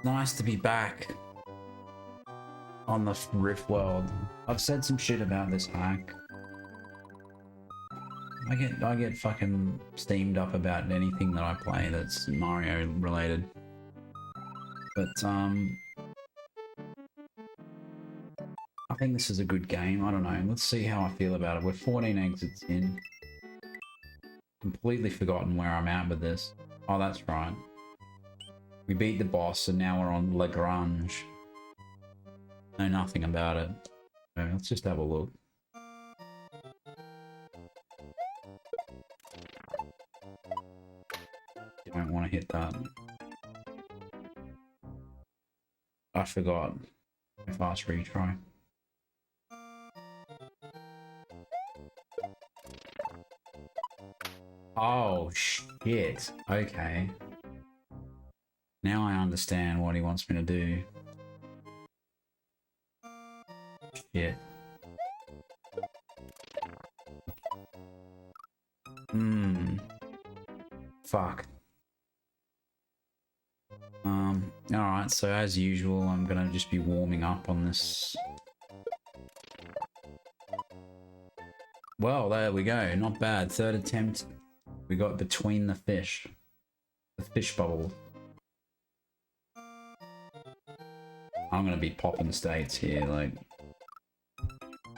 Nice to be back on the Riff world. I've said some shit about this hack. I get fucking steamed up about anything that I play that's Mario related. But I think this is a good game. I don't know. Let's see how I feel about it. We're 14 exits in. Completely forgotten where I'm at with this. Oh, that's right. We beat the boss and now we're on Lagrange. Know nothing about it. So let's just have a look. You don't want to hit that. I forgot. Fast retry. Oh shit. Okay. Now I understand what he wants me to do. Shit. Fuck. Alright, so as usual, I'm gonna just be warming up on this. Well, there we go. Not bad. Third attempt. We got between the fish. The fish bubble. I'm gonna be popping states here, like...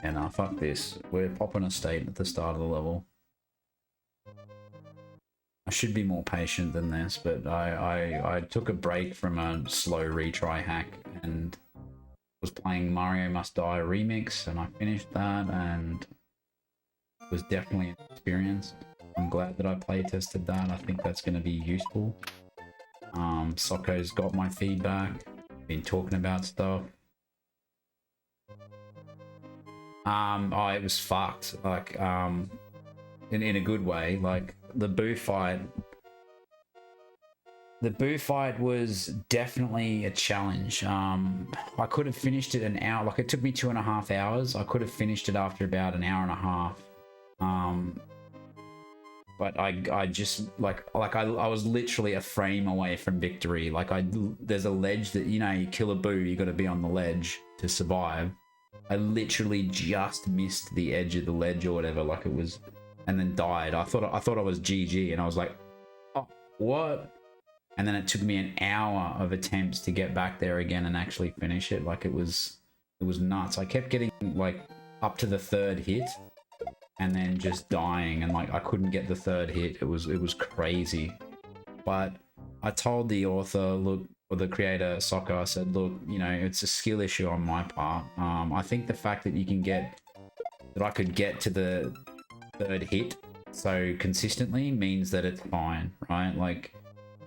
Yeah, nah, fuck this. We're popping a state at the start of the level. I should be more patient than this, but I took a break from a slow retry hack and was playing Mario Must Die remix, and I finished that and was definitely an experience. I'm glad that I play tested that. I think that's going to be useful. Socko's got my feedback. Been talking about stuff. Oh, it was fucked. Like, in a good way. Like, the Boo fight was definitely a challenge. I could have finished it an hour. Like, it took me 2.5 hours. I could have finished it after about an hour and a half. But I just like I was literally a frame away from victory. Like, there's a ledge that, you know, you kill a Boo, you got to be on the ledge to survive. I literally just missed the edge of the ledge or whatever, like it was, and then died. I thought I was GG, and I was like, oh, what? And then it took me an hour of attempts to get back there again and actually finish it. Like, it was nuts. I kept getting like up to the third hit and then just dying, and like I couldn't get the third hit. It was crazy. But I told the author, look, or the creator, Soccer, I said, look, you know, it's a skill issue on my part. I think the fact that I could get to the third hit so consistently means that it's fine, right? Like,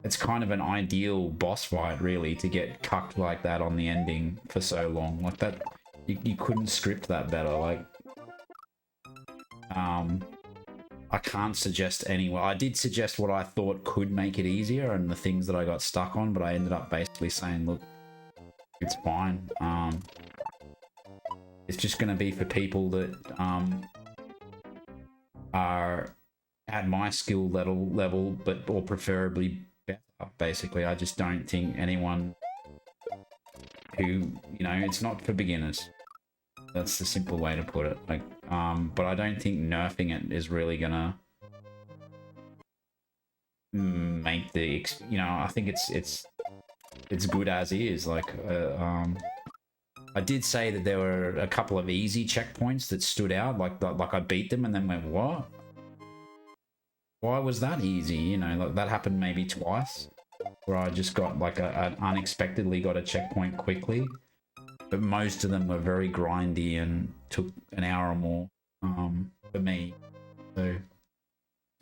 it's kind of an ideal boss fight, really, to get cucked like that on the ending for so long. Like, that, you couldn't script that better. Like, I can't suggest anywhere. I did suggest what I thought could make it easier and the things that I got stuck on, but I ended up basically saying, look, it's fine. It's just going to be for people that are at my skill level, but or preferably better. Basically, I just don't think anyone who, you know, it's not for beginners. That's the simple way to put it. Like, but I don't think nerfing it is really gonna make the, you know, I think it's good as is. Like, I did say that there were a couple of easy checkpoints that stood out. Like I beat them and then went, what? Why was that easy? You know, like, that happened maybe twice, where I just got like unexpectedly got a checkpoint quickly. But most of them were very grindy and took an hour or more for me. So,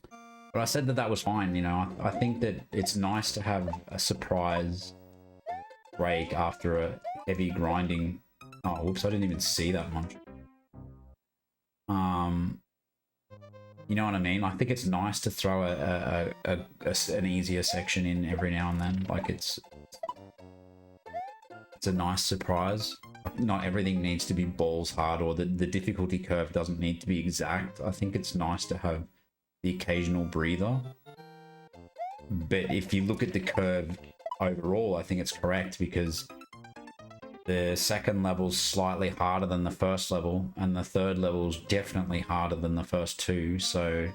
but I said that was fine. You know, I think that it's nice to have a surprise break after a heavy grinding. Oh, whoops! I didn't even see that much. You know what I mean? I think it's nice to throw an easier section in every now and then. Like, it's a nice surprise. Not everything needs to be balls hard, or the difficulty curve doesn't need to be exact. I think it's nice to have the occasional breather. But if you look at the curve overall, I think it's correct because the second level's slightly harder than the first level, and the third level's definitely harder than the first two. So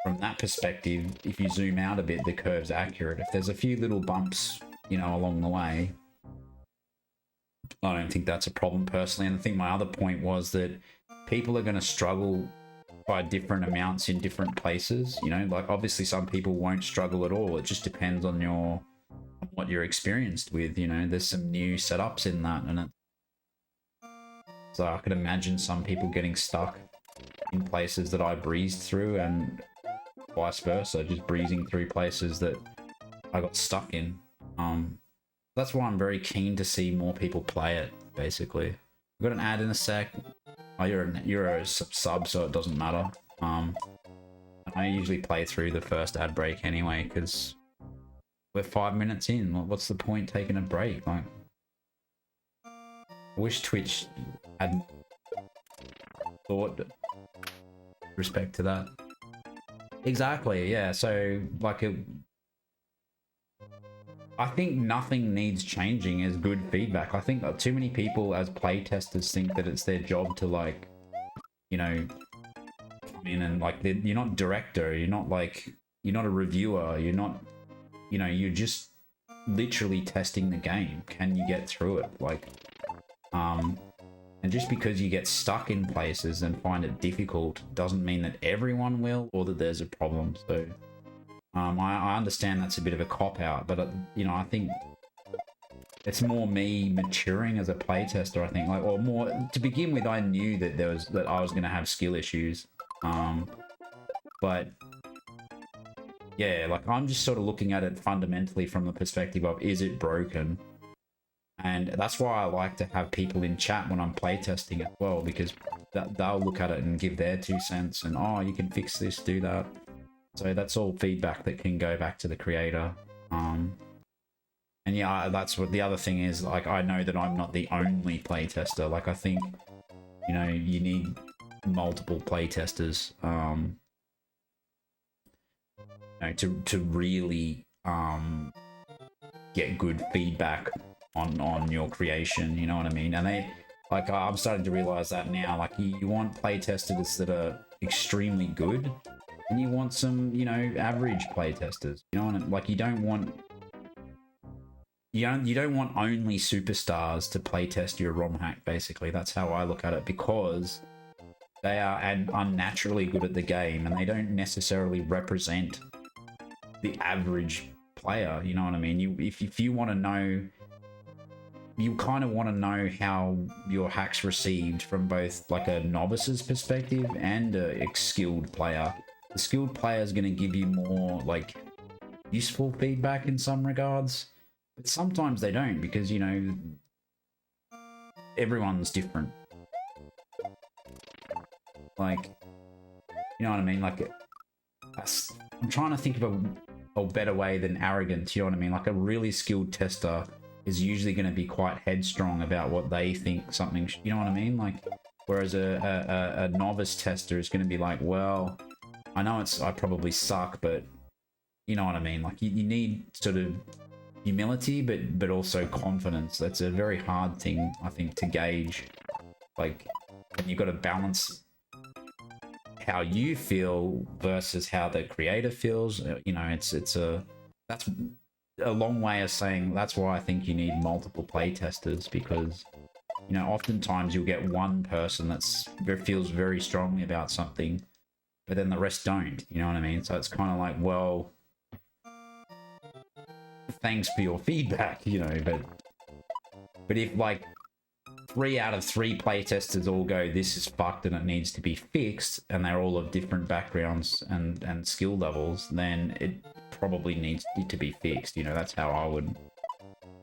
from that perspective, if you zoom out a bit, the curve's accurate. If there's a few little bumps, you know, along the way, I don't think that's a problem personally. And I think my other point was that people are going to struggle by different amounts in different places. You know, like obviously some people won't struggle at all. It just depends on what you're experienced with. You know, there's some new setups in that, and so I could imagine some people getting stuck in places that I breezed through, and vice versa, just breezing through places that I got stuck in. That's why I'm very keen to see more people play it, basically. I've got an ad in a sec. Oh, you're a sub, so it doesn't matter. I usually play through the first ad break anyway, because we're 5 minutes in. What's the point taking a break? Like, I wish Twitch had thought with respect to that. Exactly, yeah. So, like, I think nothing needs changing as good feedback. I think too many people as playtesters think that it's their job to, like, you know, come in and, like, you're not director, you're not a reviewer, you're not, you know, you're just literally testing the game. Can you get through it? Like, and just because you get stuck in places and find it difficult doesn't mean that everyone will, or that there's a problem. So I understand that's a bit of a cop-out, but, you know, I think it's more me maturing as a playtester, I think. Like, or more, to begin with, I knew that I was going to have skill issues. But, yeah, like, I'm just sort of looking at it fundamentally from the perspective of, is it broken? And that's why I like to have people in chat when I'm playtesting as well, because they'll look at it and give their 2 cents, and, oh, you can fix this, do that. So that's all feedback that can go back to the creator. And yeah, that's what the other thing is. Like, I know that I'm not the only playtester. Like, I think, you know, you need multiple playtesters, you know, to really get good feedback on your creation. You know what I mean? And I'm starting to realize that now. Like, you want playtesters that are extremely good, and you want some, you know, average playtesters. You know, like, you don't want only superstars to playtest your ROM hack. Basically, that's how I look at it, because they are unnaturally good at the game, and they don't necessarily represent the average player. You know what I mean? If you want to know, you kind of want to know how your hack's received from both, like, a novice's perspective and a skilled player. The skilled player is going to give you more, like, useful feedback in some regards, but sometimes they don't, because, you know, everyone's different. Like, you know what I mean? Like, I'm trying to think of a better way than arrogant. You know what I mean? Like, a really skilled tester is usually going to be quite headstrong about what they think something, you know what I mean? Like, whereas a novice tester is going to be like, well, I know I probably suck, but you know what I mean? Like, you need sort of humility, but also confidence. That's a very hard thing, I think, to gauge. Like, and you've got to balance how you feel versus how the creator feels. You know, that's a long way of saying that's why I think you need multiple playtesters, because, you know, oftentimes you'll get one person that feels very strongly about something, but then the rest don't. You know what I mean? So it's kind of like, well, thanks for your feedback, you know, but if, like, 3 out of 3 playtesters all go, this is fucked and it needs to be fixed, and they're all of different backgrounds and skill levels, then it probably needs to be fixed. You know, that's how I would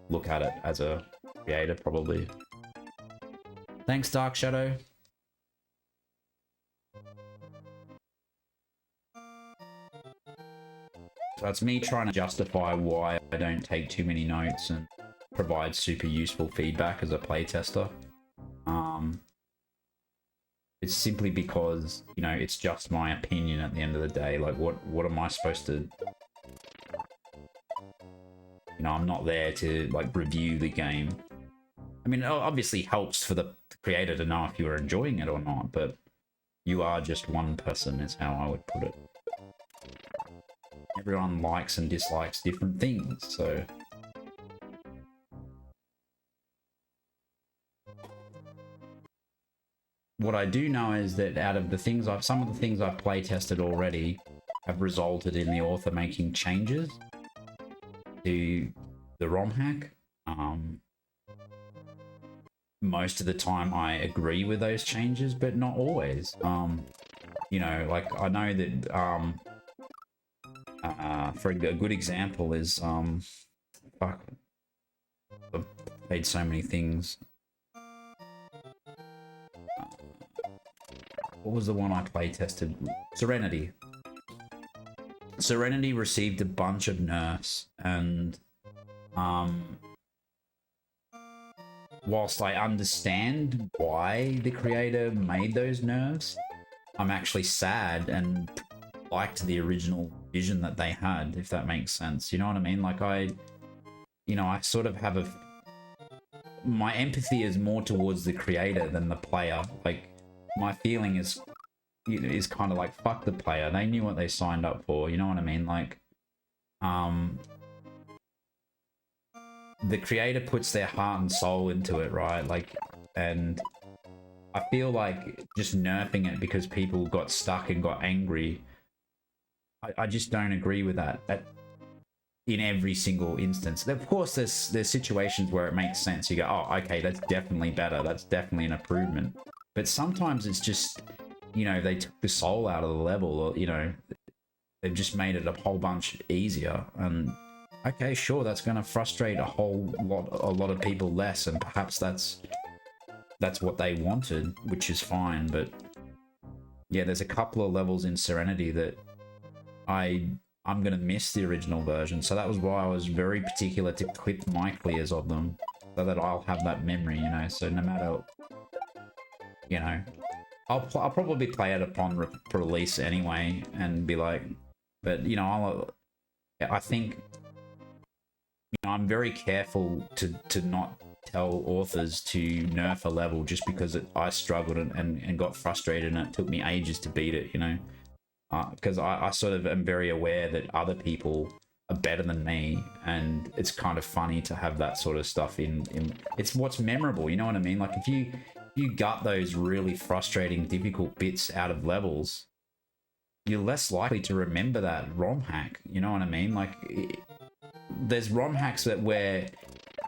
look at it as a creator, probably. Thanks, Dark Shadow. So it's me trying to justify why I don't take too many notes and provide super useful feedback as a playtester. It's simply because, you know, it's just my opinion at the end of the day. Like, what am I supposed to... You know, I'm not there to like review the game. I mean, it obviously helps for the creator to know if you are enjoying it or not, but you are just one person is how I would put it. Everyone likes and dislikes different things, so... What I do know is that out of the things some of the things I've play tested already have resulted in the author making changes to the ROM hack. Most of the time I agree with those changes, but not always. You know, like I know that for a good example is fuck, I've played so many things. What was the one I play tested? Serenity. Serenity received a bunch of nerfs, and whilst I understand why the creator made those nerfs, I'm actually sad and liked the original vision that they had, if that makes sense. You know what I mean? Like I sort of have my empathy is more towards the creator than the player. Like, my feeling is kind of like, fuck the player. They knew what they signed up for. You know what I mean? Like, the creator puts their heart and soul into it, right? Like, and I feel like just nerfing it because people got stuck and got angry, I just don't agree with that. In every single instance. Of course, there's situations where it makes sense. You go, oh, okay, that's definitely better. That's definitely an improvement. But sometimes it's just, you know, they took the soul out of the level, or, you know, they've just made it a whole bunch easier. And okay, sure, that's going to frustrate a lot of people less, and perhaps that's what they wanted, which is fine. But yeah, there's a couple of levels in Serenity that I'm going to miss the original version. So that was why I was very particular to clip my clears of them, so that I'll have that memory, you know. So no matter, you know, I'll probably play it upon release anyway and be like, but, you know, I think, you know, I'm very careful to not tell authors to nerf a level just because I struggled and got frustrated and it took me ages to beat it, you know. Because I sort of am very aware that other people are better than me, and it's kind of funny to have that sort of stuff in it's what's memorable, you know what I mean? Like, if you gut those really frustrating, difficult bits out of levels, you're less likely to remember that ROM hack, you know what I mean? Like, there's ROM hacks where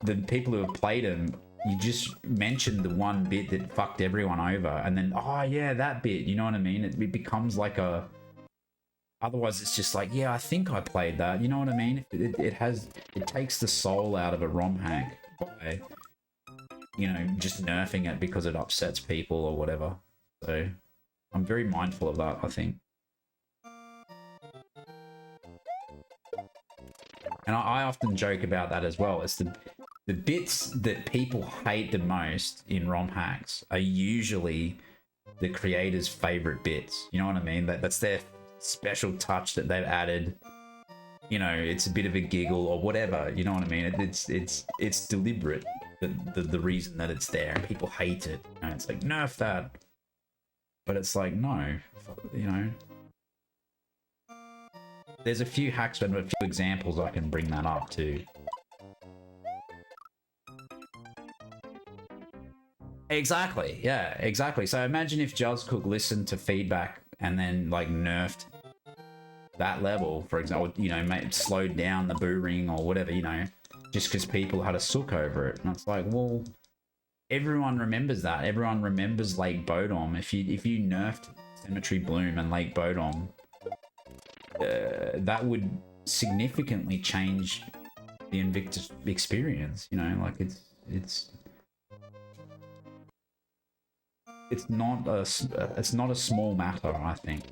the people who have played them, you just mentioned the one bit that fucked everyone over, and then, oh yeah, that bit, you know what I mean? It becomes like a... Otherwise, it's just like, yeah, I think I played that. You know what I mean? It takes the soul out of a ROM hack by, you know, just nerfing it because it upsets people or whatever. So I'm very mindful of that, I think. And I often joke about that as well. It's the bits that people hate the most in ROM hacks are usually the creator's favorite bits. You know what I mean? That's their special touch that they've added. You know, it's a bit of a giggle or whatever, you know what I mean? It's deliberate, the reason that it's there, and people hate it. You know, it's like, nerf that. But it's like, no, you know. There's a few hacks and a few examples I can bring that up to. Exactly, yeah, exactly. So imagine if Cook listened to feedback and then, like, nerfed that level, for example, you know, slowed down the boo ring or whatever, you know, just because people had a sook over it. And it's like, well, everyone remembers that. Everyone remembers Lake Bodom. If you nerfed Cemetery Bloom and Lake Bodom, that would significantly change the Invictus experience, you know, like it's not a small matter, I think.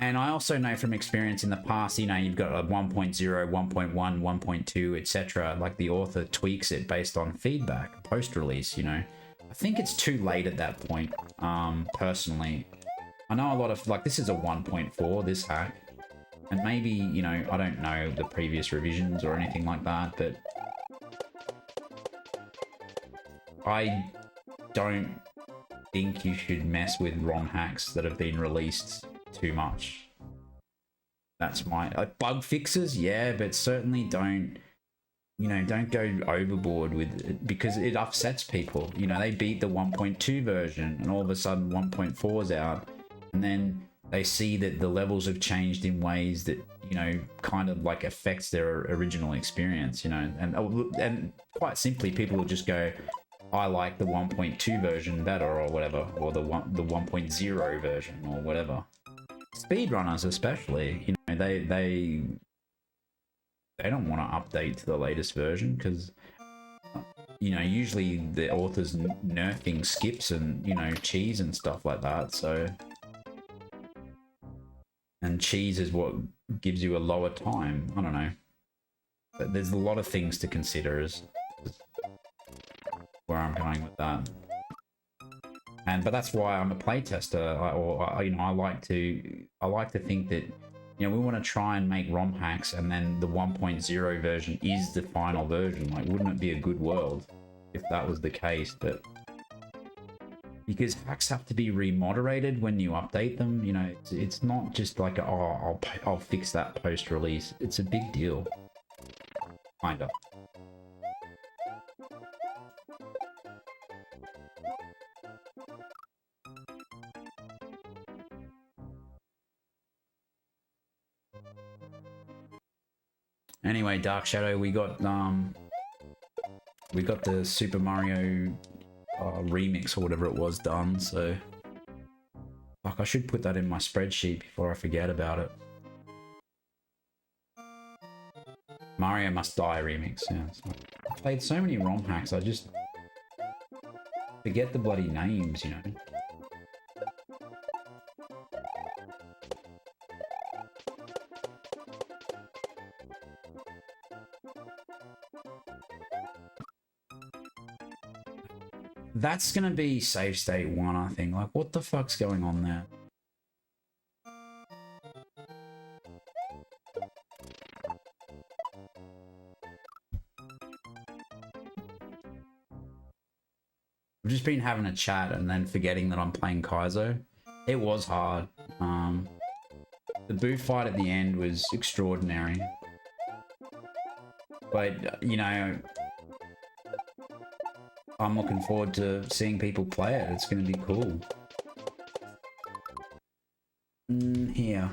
And I also know from experience in the past, you know, you've got a 1.0, 1.1, 1.2, etc. Like, the author tweaks it based on feedback post-release, you know. I think it's too late at that point, personally. I know a lot of, like, this is a 1.4, this hack. And maybe, you know, I don't know the previous revisions or anything like that, but I don't think you should mess with ROM hacks that have been released too much. That's my bug fixes, yeah, but certainly don't, you know, don't go overboard with it because it upsets people. You know, they beat the 1.2 version and all of a sudden 1.4 is out, and then they see that the levels have changed in ways that, you know, kind of like affects their original experience, you know, and quite simply people will just go, I like the 1.2 version better or whatever, or the 1.0 version or whatever. Speedrunners especially, you know, they don't want to update to the latest version because, you know, usually the author's nerfing skips and, you know, cheese and stuff like that, so... And cheese is what gives you a lower time. I don't know. But there's a lot of things to consider is where I'm going with that. But that's why I'm a playtester. You know, I like to think that, you know, we want to try and make ROM hacks, and then the 1.0 version is the final version. Like, wouldn't it be a good world if that was the case? But because hacks have to be remoderated when you update them, you know, it's not just like, oh, I'll fix that post-release. It's a big deal. Kinda. Anyway, Dark Shadow, we got the Super Mario remix or whatever it was done, so fuck, I should put that in my spreadsheet before I forget about it. Mario Must Die remix, yeah. I've played so many ROM hacks, I just forget the bloody names, you know. That's gonna be save state 1, I think. Like, what the fuck's going on there? I've just been having a chat and then forgetting that I'm playing Kaizo. It was hard. The boo fight at the end was extraordinary. But, you know, I'm looking forward to seeing people play it. It's going to be cool. Here.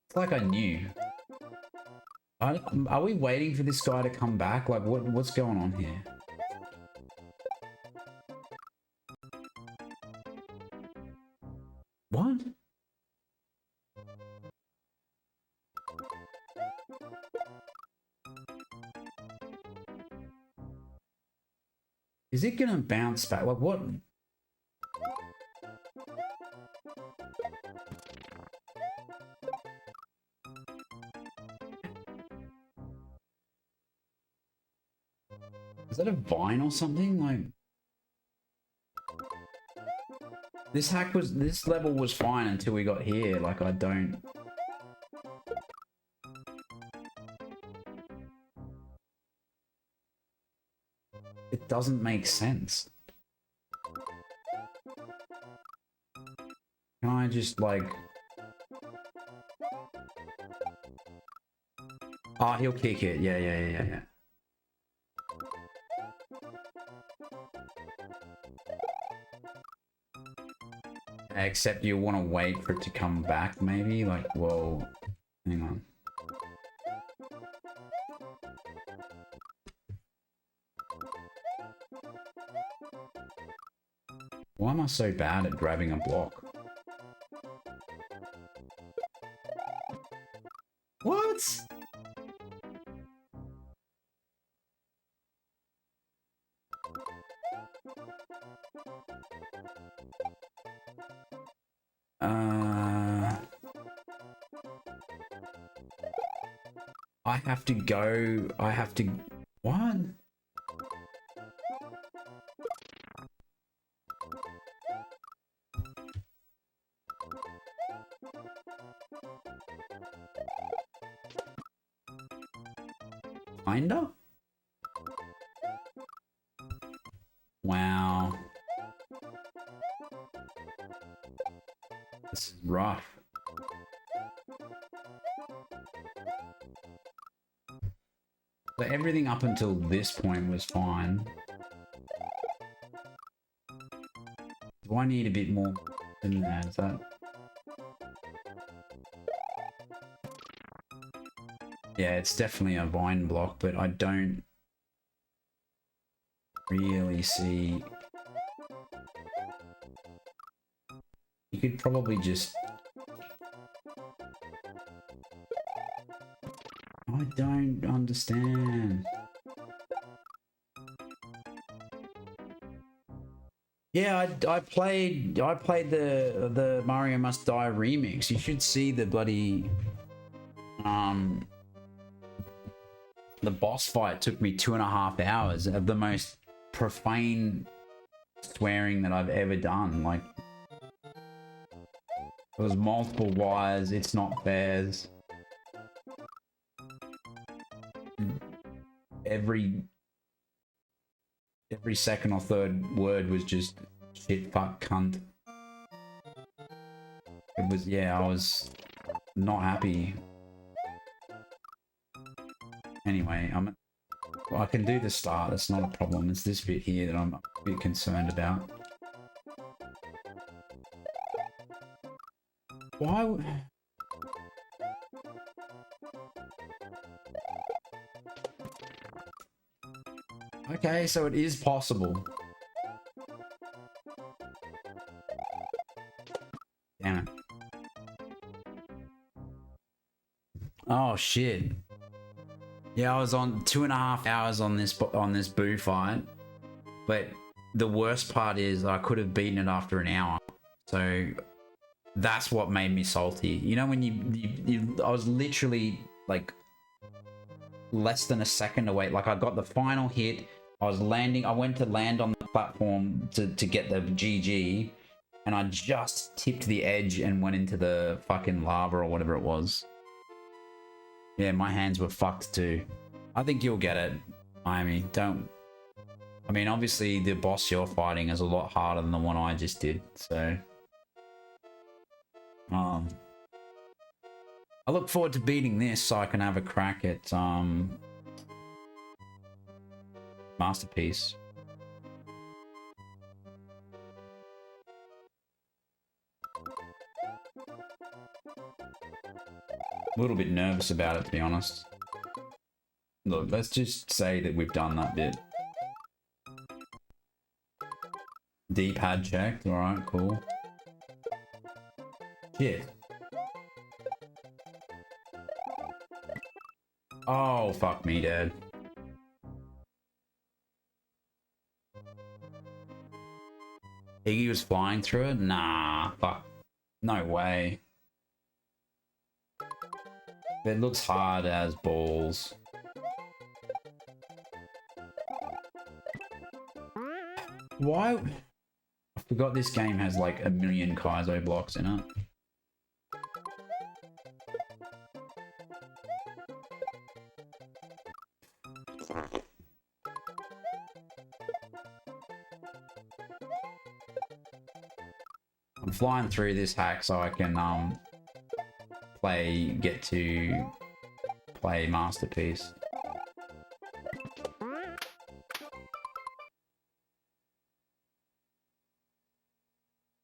It's like I knew. Are we waiting for this guy to come back? Like, what's going on here? What? Is it gonna bounce back? Like, what? Is that a vine or something? Like, this level was fine until we got here. Like, I don't... It doesn't make sense. Can I just, like... Ah, he'll kick it. Yeah. Except you want to wait for it to come back, maybe? Like, whoa. Hang on. Why am I so bad at grabbing a block? What? I have to... What? Kinda? Wow. This is rough. So everything up until this point was fine. Do I need a bit more than that? Is that... Yeah, it's definitely a vine block, but I don't really see... You could probably just... I don't understand. Yeah, I played the Mario Must Die remix. You should see the bloody the boss fight took me 2.5 hours of the most profane swearing that I've ever done. Like, there was multiple wires, it's not fairs. Every second or third word was just shit, fuck, cunt. It was, yeah, I was not happy. Anyway, I can do the start, that's not a problem. It's this bit here that I'm a bit concerned about. Why? Okay, so it is possible. Damn it. Oh shit. Yeah, I was on 2.5 hours on this boo fight, but the worst part is I could have beaten it after an hour. So that's what made me salty. You know, when I was literally like less than a second away. Like, I got the final hit. I was landing. I went to land on the platform to get the GG, and I just tipped the edge and went into the fucking lava or whatever it was. Yeah, my hands were fucked too. I think you'll get it, Miami. Don't... I mean, obviously the boss you're fighting is a lot harder than the one I just did, so... I look forward to beating this so I can have a crack at, Masterpiece. A little bit nervous about it, to be honest. Look, let's just say that we've done that bit. D-pad checked. Alright, cool. Shit. Oh, fuck me, Dad. Iggy was flying through it? Nah, fuck. No way. It looks hard as balls. Why? I forgot this game has like 1 million Kaizo blocks in it. I'm flying through this hack so I can get to play Masterpiece.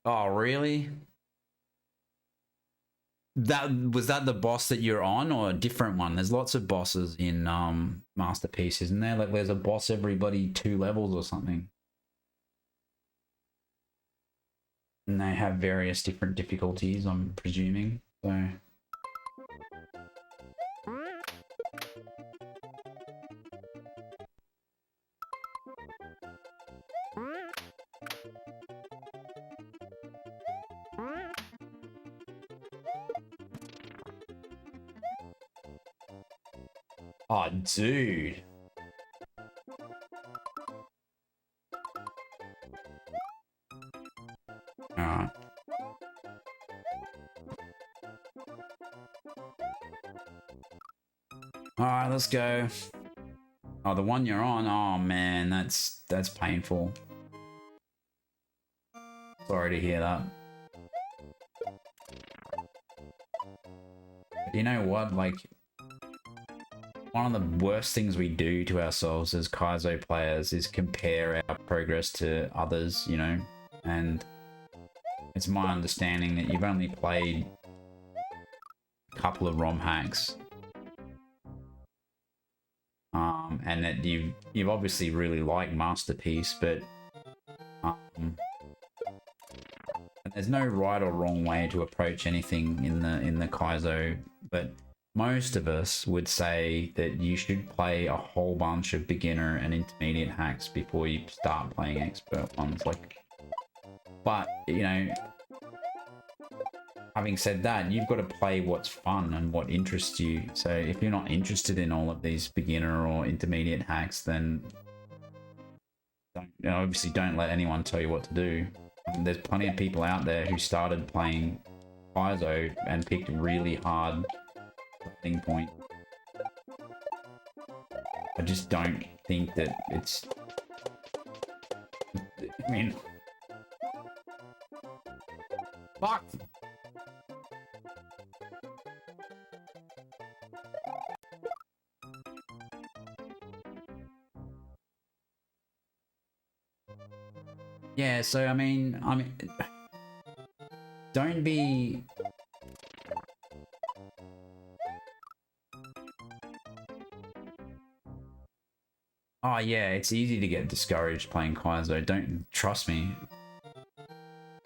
Oh, really? Was that the boss that you're on, or a different one? There's lots of bosses in Masterpiece, isn't there? Like, there's a boss every bloody 2 levels or something. And they have various different difficulties, I'm presuming. So... Oh, dude. Alright. Alright, let's go. Oh, the one you're on? Oh man, that's painful. Sorry to hear that. But you know what? Like, one of the worst things we do to ourselves as Kaizo players is compare our progress to others, you know? And it's my understanding that you've only played a couple of ROM hacks. And that you've obviously really liked Masterpiece, but and there's no right or wrong way to approach anything in the Kaizo, but most of us would say that you should play a whole bunch of beginner and intermediate hacks before you start playing expert ones. Like, but you know, having said that, you've got to play what's fun and what interests you. So if you're not interested in all of these beginner or intermediate hacks, then obviously don't let anyone tell you what to do. There's plenty of people out there who started playing Kaizo and picked really hard starting point. I just don't think that it's... I mean... Fuck! Yeah, so I mean, don't be... Oh yeah, it's easy to get discouraged playing Kaizo. Don't trust me.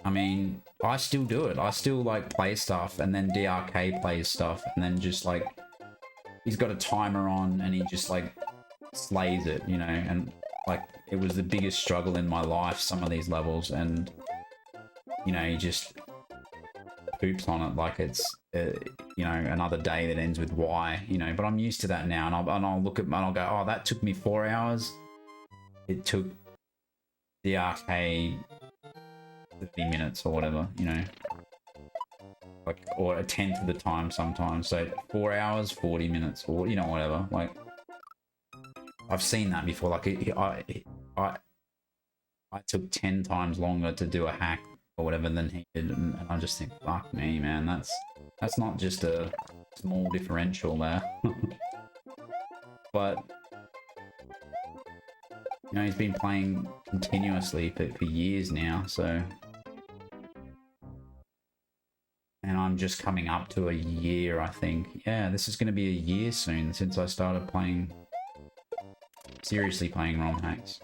I mean, I still do it. I still like play stuff, and then DRK plays stuff, and then just like he's got a timer on, and he just like slays it, you know. And like it was the biggest struggle in my life, some of these levels, and you know, he just poops on it like it's you know, another day that ends with Y, you know. But I'm used to that now, and I'll look at and I'll go, oh, that took me 4 hours. It took the arcade 30 minutes or whatever, you know, like, or a tenth of the time sometimes. So 4 hours, 40 minutes, or you know, whatever. Like, I've seen that before. Like, I took 10 times longer to do a hack or whatever than he did, and I just think, fuck me, man, that's not just a small differential there. But you know, he's been playing continuously for years now, so, and I'm just coming up to a year, I think. Yeah, this is going to be a year soon since I started playing, seriously playing ROM hacks.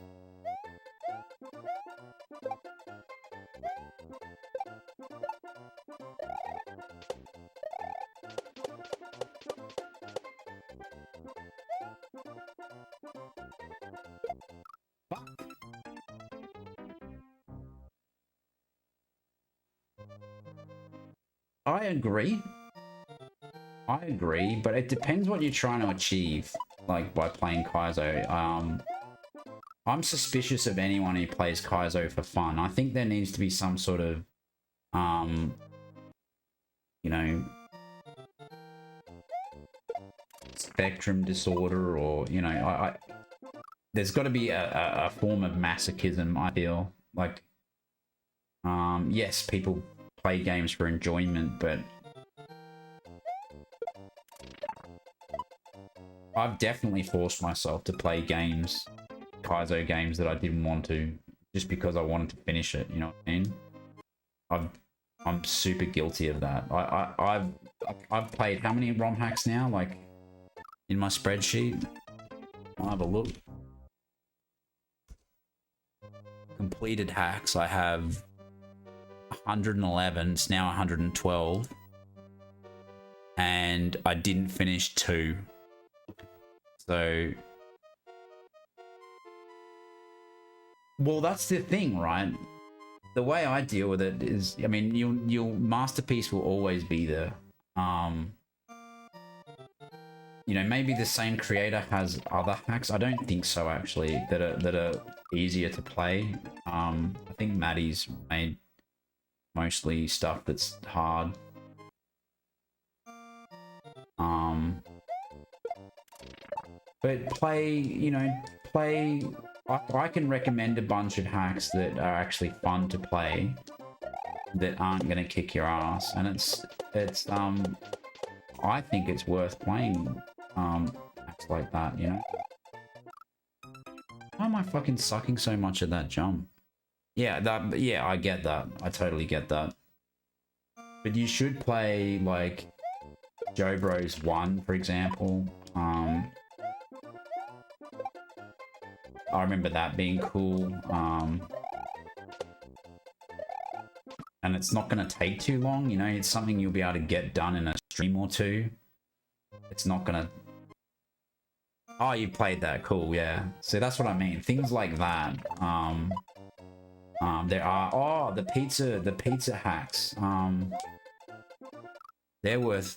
I agree, but it depends what you're trying to achieve, like, by playing Kaizo. I'm suspicious of anyone who plays Kaizo for fun. I think there needs to be some sort of, you know, spectrum disorder, or, you know, there's got to be a form of masochism, I feel. Like, yes, people play games for enjoyment, but I've definitely forced myself to play games, Kaizo games, that I didn't want to, just because I wanted to finish it, you know what I mean? I'm super guilty of that. I've played how many ROM hacks now? Like, in my spreadsheet, I'll have a look. Completed hacks, I have 111. It's now 112, and I didn't finish 2. So, well, that's the thing, right? The way I deal with it is, I mean, your masterpiece will always be there. You know, maybe the same creator has other hacks. I don't think so, actually, that are easier to play. I think Maddie's made mostly stuff that's hard. But play, you know, play. I can recommend a bunch of hacks that are actually fun to play, that aren't gonna kick your ass, and it's I think it's worth playing hacks like that, you know. Why am I fucking sucking so much at that jump? Yeah, I get that. I totally get that. But you should play like Joe Bros 1, for example. I remember that being cool. And it's not going to take too long, you know. It's something you'll be able to get done in a stream or two. It's not going to... Oh, you played that. Cool, yeah. So that's what I mean. Things like that. There are... Oh, the pizza hacks. They're worth...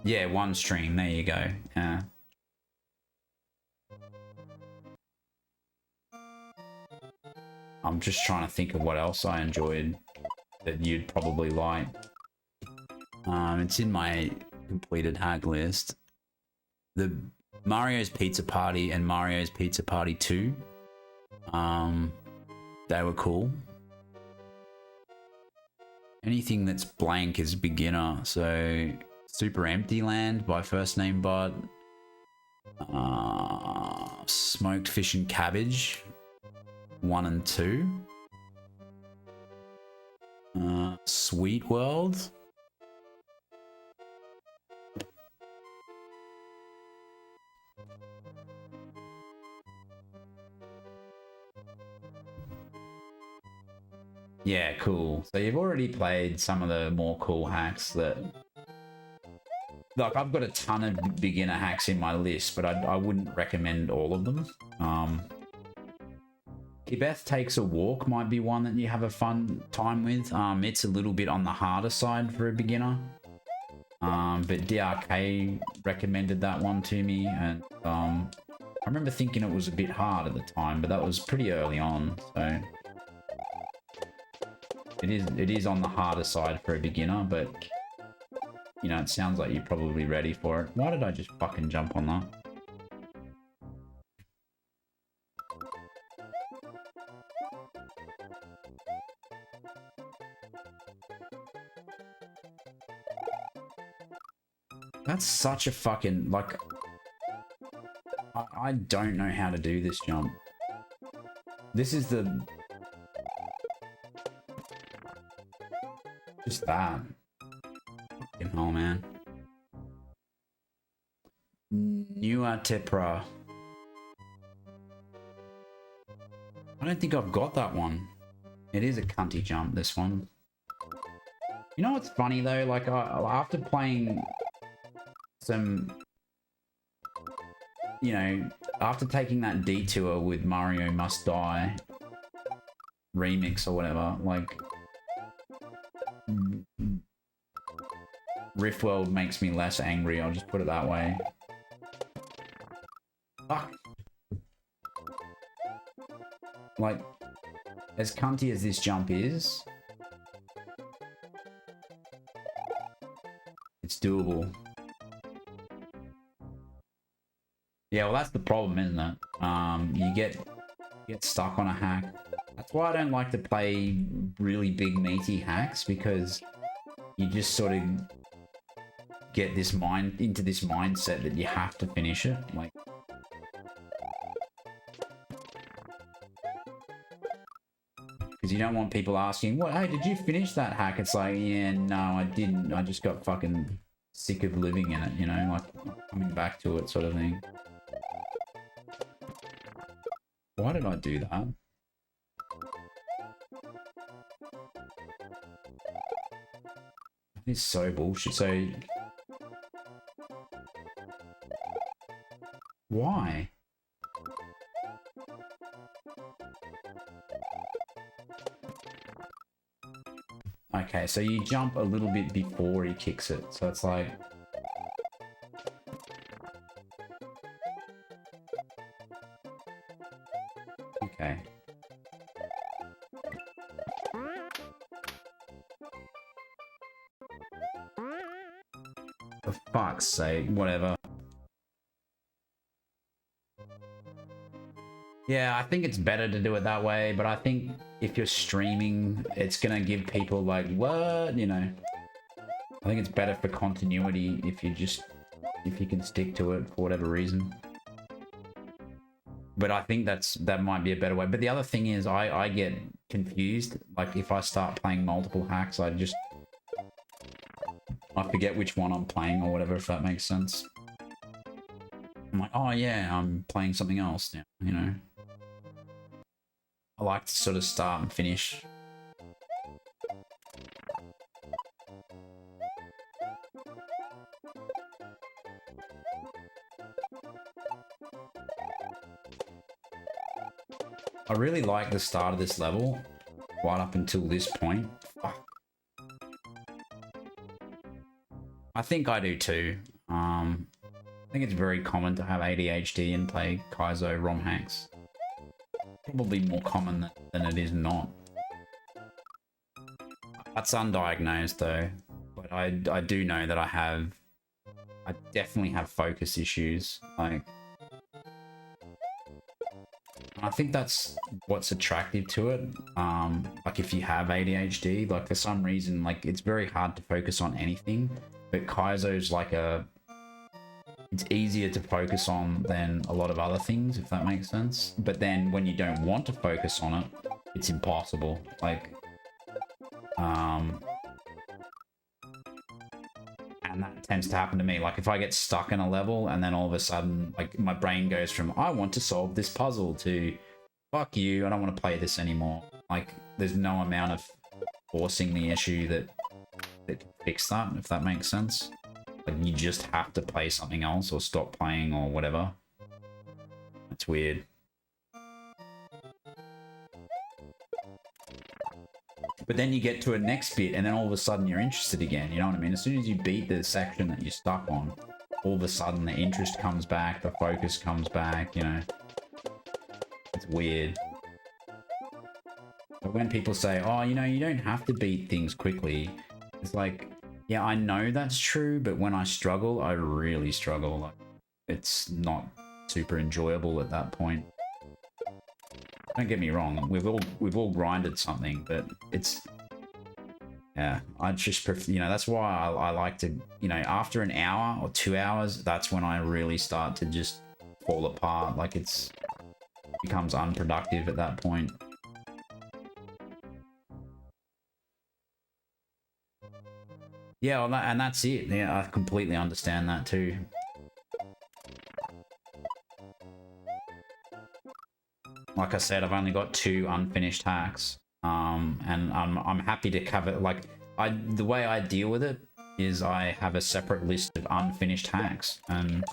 Yeah, one stream. There you go. Yeah. I'm just trying to think of what else I enjoyed that you'd probably like. It's in my completed hack list. The Mario's Pizza Party and Mario's Pizza Party 2. They were cool. Anything that's blank is beginner. So Super Empty Land by First Name Bot. Smoked Fish and Cabbage 1 and 2. Sweet World. Yeah, cool. So you've already played some of the more cool hacks that... Like, I've got a ton of beginner hacks in my list, but I wouldn't recommend all of them. Beth Takes a Walk might be one that you have a fun time with. It's a little bit on the harder side for a beginner. But DRK recommended that one to me, and I remember thinking it was a bit hard at the time, but that was pretty early on, so... It is on the harder side for a beginner, but... You know, it sounds like you're probably ready for it. Why did I just fucking jump on that? That's such a fucking, like... I don't know how to do this jump. This is the... Just that. Fucking hell, man. Nua Tepra. I don't think I've got that one. It is a cunty jump, this one. You know what's funny, though? Like, after playing some... You know, after taking that detour with Mario Must Die remix or whatever, like... Riff World makes me less angry, I'll just put it that way. Fuck. Like, as cunty as this jump is, it's doable. Yeah, well, that's the problem, isn't it? You get stuck on a hack. That's why I don't like to play really big meaty hacks, because you just sort of get into this mindset that you have to finish it. Like, because you don't want people asking, "What? Hey, did you finish that hack?" It's like, yeah, no, I didn't. I just got fucking sick of living in it, you know, like coming back to it, sort of thing. Why did I do that? That is so bullshit. So, why? Okay, so you jump a little bit before he kicks it, so it's like... Okay. For fuck's sake, whatever. Yeah, I think it's better to do it that way, but I think if you're streaming, it's gonna give people like, what, you know? I think it's better for continuity if you can stick to it for whatever reason. But I think that might be a better way. But the other thing is I get confused. Like if I start playing multiple hacks, I forget which one I'm playing or whatever, if that makes sense. I'm like, oh yeah, I'm playing something else now, you know? I like to sort of start and finish. I really like the start of this level, right up until this point. Fuck. I think I do too. I think it's very common to have ADHD and play Kaizo ROM hacks. Probably more common than it is not. That's undiagnosed though, but I do know that I definitely have focus issues. Like, I think that's what's attractive to it. Like if you have ADHD, like for some reason, like it's very hard to focus on anything, but Kaizo's like it's easier to focus on than a lot of other things, if that makes sense. But then when you don't want to focus on it, it's impossible. Like, and that tends to happen to me. Like if I get stuck in a level and then all of a sudden, like my brain goes from, I want to solve this puzzle to, fuck you, I don't want to play this anymore. Like there's no amount of forcing the issue that can fix that, if that makes sense. Like you just have to play something else or stop playing or whatever. It's weird. But then you get to a next bit and then all of a sudden you're interested again, you know what I mean? As soon as you beat the section that you're stuck on, all of a sudden the interest comes back, the focus comes back, you know? It's weird. But when people say, oh, you know, you don't have to beat things quickly, it's like, yeah, I know that's true, but when I struggle, I really struggle. Like, it's not super enjoyable at that point. Don't get me wrong, we've all grinded something, but it's, yeah, I just prefer, you know, that's why I like to, you know, after an hour or 2 hours, that's when I really start to just fall apart. Like it becomes unproductive at that point. Yeah, well, and that's it. Yeah, I completely understand that too. Like I said, I've only got 2 unfinished hacks, and I'm happy to cover. Like the way I deal with it is I have a separate list of unfinished hacks, and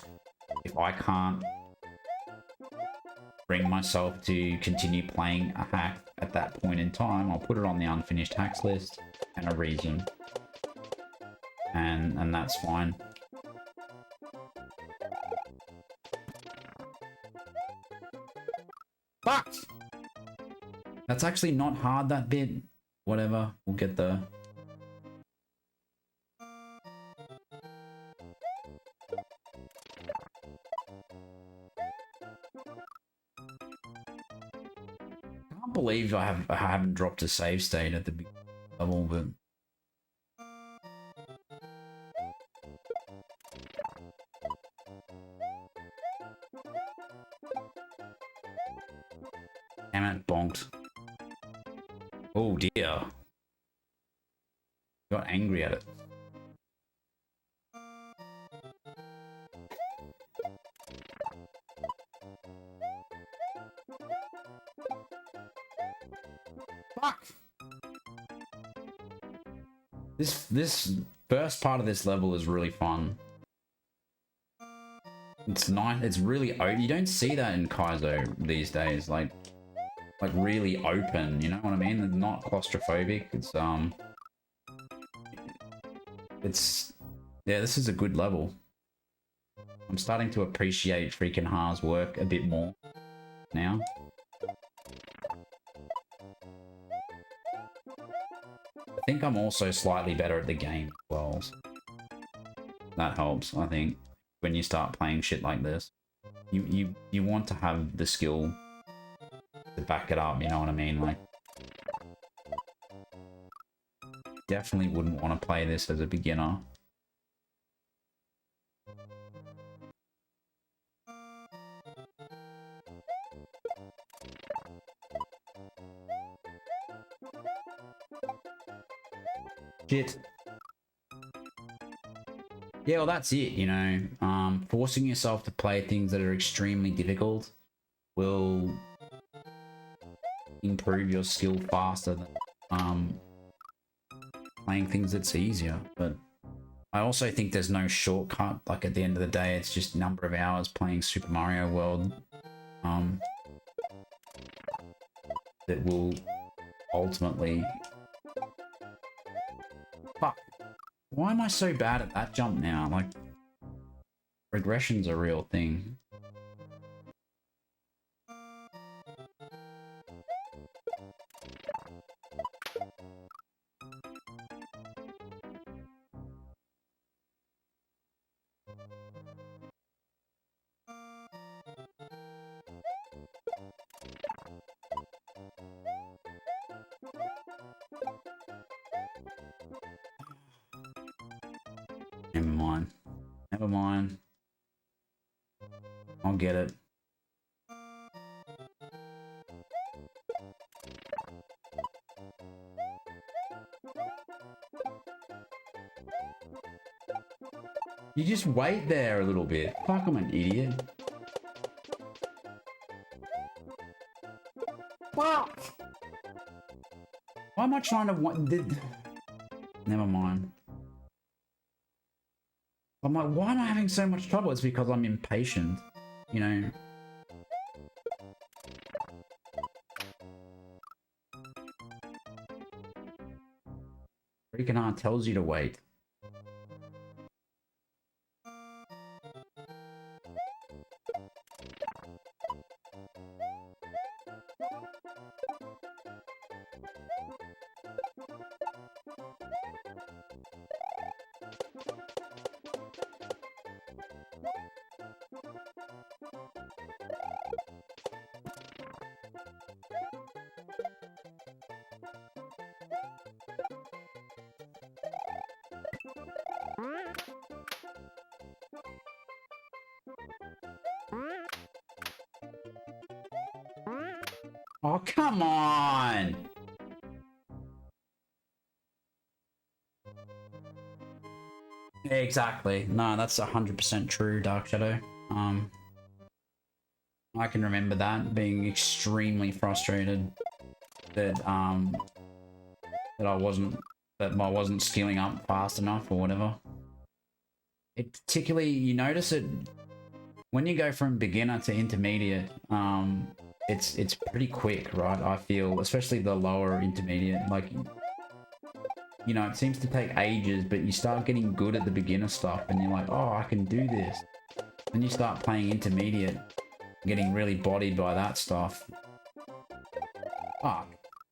if I can't bring myself to continue playing a hack at that point in time, I'll put it on the unfinished hacks list and a reason. And that's fine. Fuck! That's actually not hard, that bit. Whatever, we'll get there. I can't believe I haven't dropped a save state at the beginning level, but damn it, bonked. Oh dear. Got angry at it. Fuck! This first part of this level is really fun. It's nice. It's really you don't see that in Kaizo these days. Like really open. You know what I mean? It's not claustrophobic. It's yeah. This is a good level. I'm starting to appreciate freaking Ha's work a bit more now. I think I'm also slightly better at the game as well. So that helps, I think, when you start playing shit like this. You want to have the skill to back it up, you know what I mean? Like, definitely wouldn't want to play this as a beginner. Shit. Yeah, well, that's it, you know. Forcing yourself to play things that are extremely difficult will improve your skill faster than playing things that's easier. But I also think there's no shortcut. Like, at the end of the day, it's just number of hours playing Super Mario World that will ultimately... Fuck. Why am I so bad at that jump now? Like, regression's a real thing. Never mind. Never mind. I'll get it. You just wait there a little bit. Fuck, I'm an idiot. Fuck! Why am I trying to want... Never mind. I'm like, why am I having so much trouble? It's because I'm impatient, you know. Freaking heart tells you to wait. Oh, come on! Exactly. No, that's 100% true, Dark Shadow. I can remember that, being extremely frustrated that that I wasn't skilling up fast enough or whatever. It particularly, you notice it when you go from beginner to intermediate. It's pretty quick, right? I feel, especially the lower intermediate, like, you know, it seems to take ages, but you start getting good at the beginner stuff and you're like, oh, I can do this. Then you start playing intermediate, getting really bodied by that stuff. Fuck.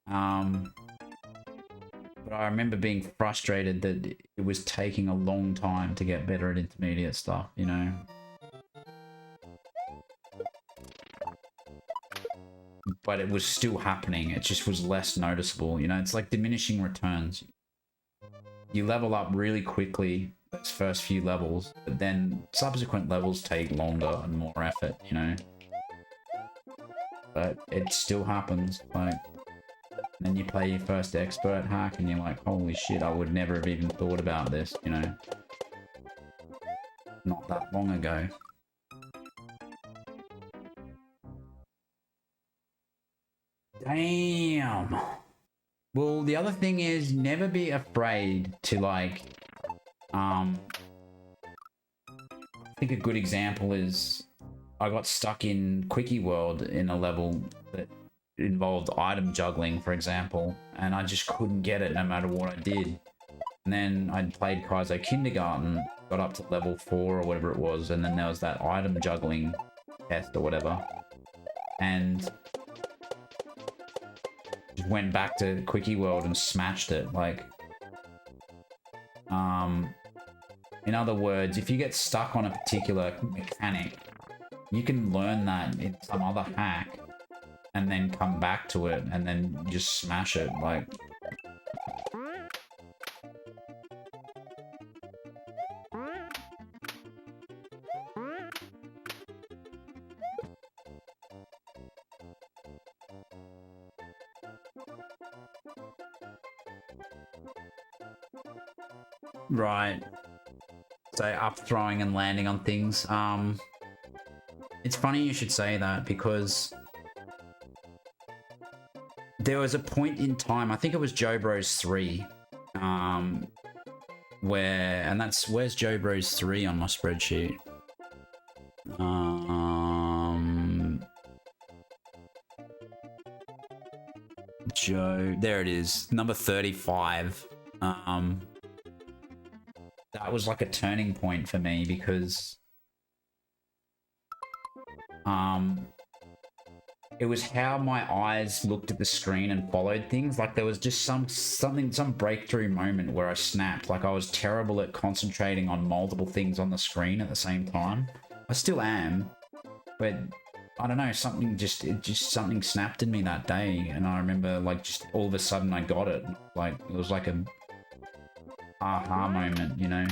But I remember being frustrated that it was taking a long time to get better at intermediate stuff, you know? But it was still happening. It just was less noticeable, you know? It's like diminishing returns. You level up really quickly those first few levels, but then subsequent levels take longer and more effort, you know? But it still happens, like... Then you play your first expert hack and you're like, holy shit, I would never have even thought about this, you know? Not that long ago. Damn. Well, the other thing is never be afraid to, like, I think a good example is I got stuck in Quickie World in a level that involved item juggling, for example, and I just couldn't get it no matter what I did. And then I played Kaizo Kindergarten, got up to level 4 or whatever it was, and then there was that item juggling test or whatever, and just went back to Quickie World and smashed it. Like, in other words, if you get stuck on a particular mechanic, you can learn that in some other hack and then come back to it and then just smash it. Like, right. So up throwing and landing on things. It's funny you should say that, because there was a point in time, I think it was Joe Bros 3, where's Joe Bros 3 on my spreadsheet? Joe, there it is, number 35. That was like a turning point for me, because it was how my eyes looked at the screen and followed things. Like, there was just some breakthrough moment where I snapped. Like, I was terrible at concentrating on multiple things on the screen at the same time. I still am, but I don't know, something snapped in me that day, and I remember, like, just all of a sudden I got it. Like, it was like a aha moment, you know?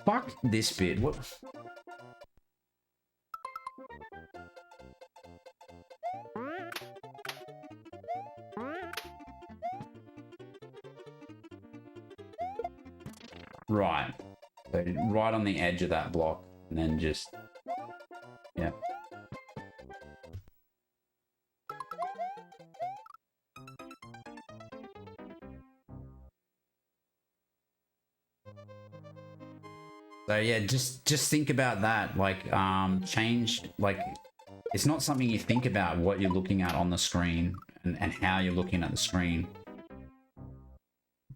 Fuck this bit. What? Right. So right on the edge of that block, and then just, yeah. So yeah, just think about that. Like, like, it's not something you think about, what you're looking at on the screen and how you're looking at the screen.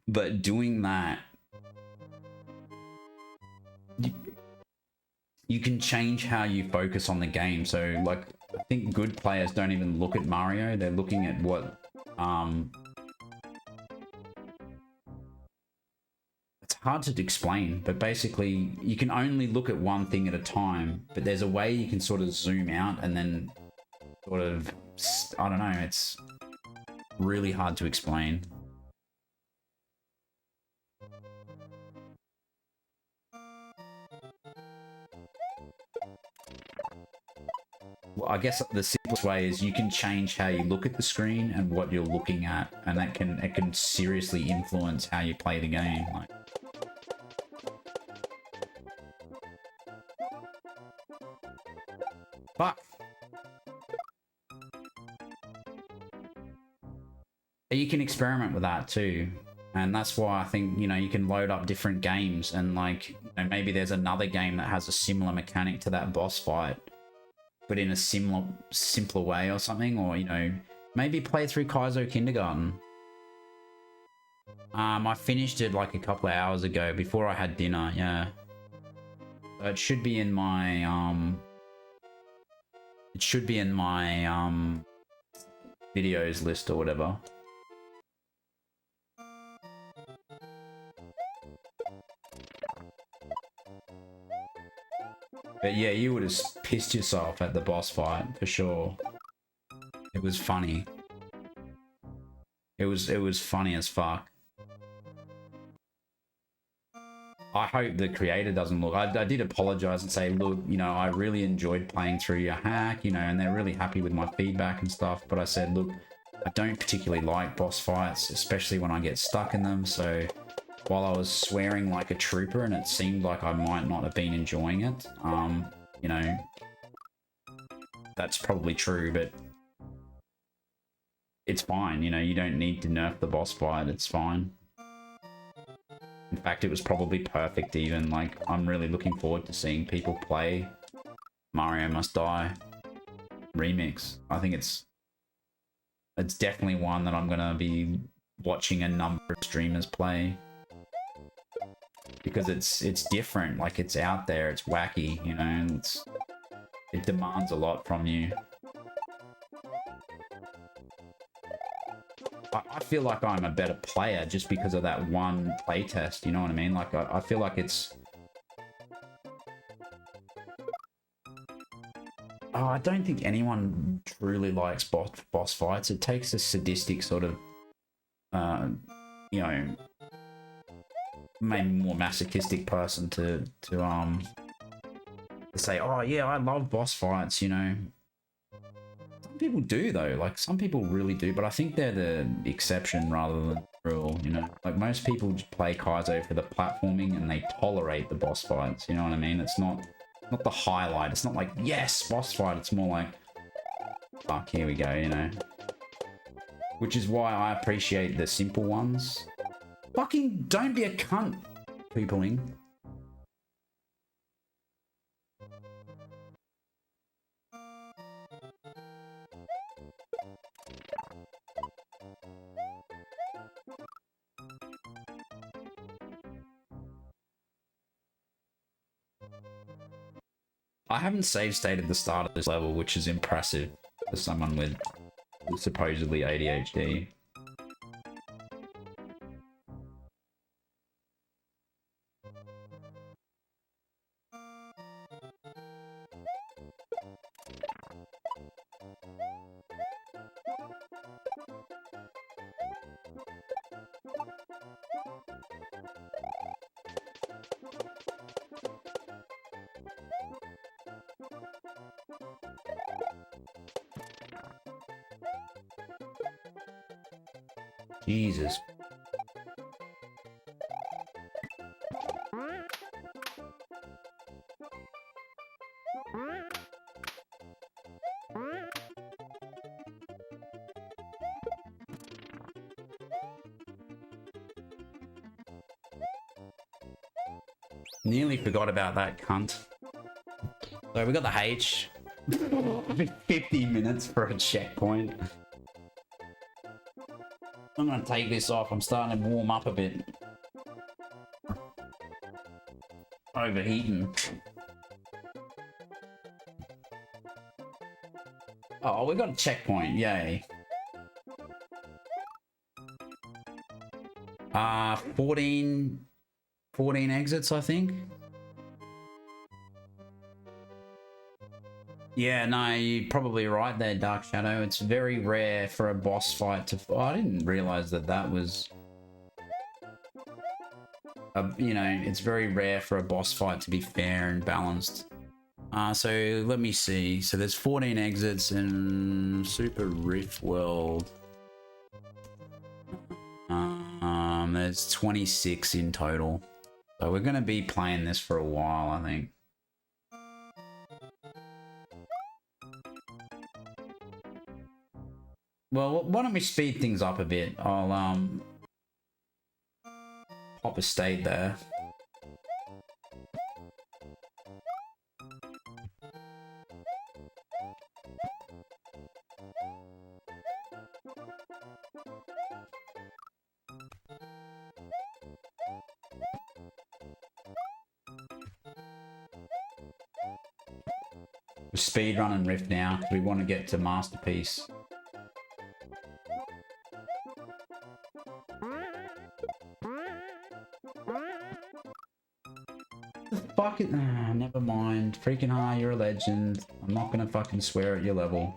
But doing that, you can change how you focus on the game. So, like, I think good players don't even look at Mario. They're looking at what, it's hard to explain, but basically you can only look at one thing at a time, but there's a way you can sort of zoom out and then sort of, I don't know, it's really hard to explain. Well, I guess the simplest way is you can change how you look at the screen and what you're looking at, and it can seriously influence how you play the game. Like, fuck. You can experiment with that too, and that's why I think, you know, you can load up different games, and, like, you know, maybe there's another game that has a similar mechanic to that boss fight, but in a simpler way or something. Or, you know, maybe play through Kaizo Kindergarten. I finished it like a couple of hours ago before I had dinner. Yeah, so it should be in my videos list or whatever. But yeah, you would have pissed yourself at the boss fight for sure. It was funny. It was funny as fuck. I hope the creator doesn't look. I did apologize and say, look, you know, I really enjoyed playing through your hack, you know, and they're really happy with my feedback and stuff. But I said, look, I don't particularly like boss fights, especially when I get stuck in them. So while I was swearing like a trooper and it seemed like I might not have been enjoying it, you know, that's probably true, but it's fine. You know, you don't need to nerf the boss fight. It's fine. In fact, it was probably perfect even. Like, I'm really looking forward to seeing people play Mario Must Die Remix. I think it's definitely one that I'm gonna be watching a number of streamers play, because it's different. Like, it's out there, it's wacky, you know, and it demands a lot from you. I feel like I'm a better player just because of that one playtest, you know what I mean? Like, I feel like it's Oh, I don't think anyone truly likes boss fights. It takes a sadistic sort of, you know, maybe more masochistic person to say, oh yeah, I love boss fights, you know. Some people do though, like some people really do, but I think they're the exception rather than the rule, you know. Like most people just play Kaizo for the platforming and they tolerate the boss fights, you know what I mean? It's not the highlight. It's not like, yes, boss fight. It's more like, fuck, here we go, you know. Which is why I appreciate the simple ones. Fucking don't be a cunt, peopling. I haven't save stated the start of this level, which is impressive for someone with supposedly ADHD. Jesus. Nearly forgot about that cunt. So we got the H. 50 minutes for a checkpoint. I'm gonna take this off. I'm starting to warm up a bit. Overheating. Oh, we got a checkpoint. Yay. 14 exits, I think. Yeah, no, you're probably right there, Dark Shadow. It's very rare for a boss fight to... Oh, I didn't realize that was... you know, it's very rare for a boss fight to be fair and balanced. So let me see. So there's 14 exits in Super Riff World. There's 26 in total. So we're going to be playing this for a while, I think. Well, why don't we speed things up a bit? I'll pop a state there. We're speed running Riff now because we want to get to Masterpiece. Fuck it. Never mind. Freaking high, you're a legend. I'm not gonna fucking swear at your level.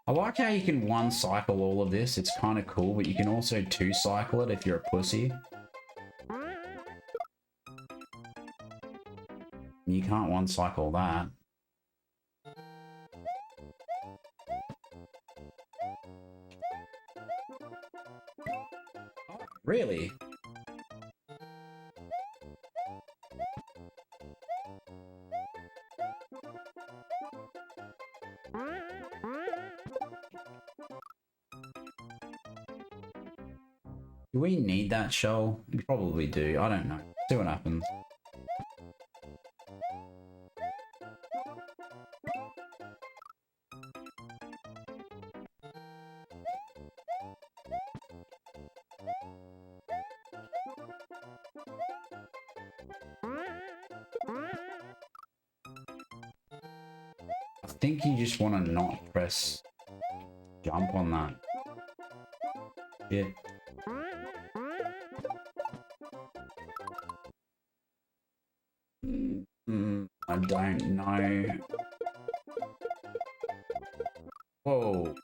I like how you can one cycle all of this. It's kind of cool, but you can also two cycle it if you're a pussy. You can't one cycle that. Oh, really? Do we need that shell? We probably do. I don't know. See what happens. I think you just want to not press jump on that. Yeah. don't know. Whoa.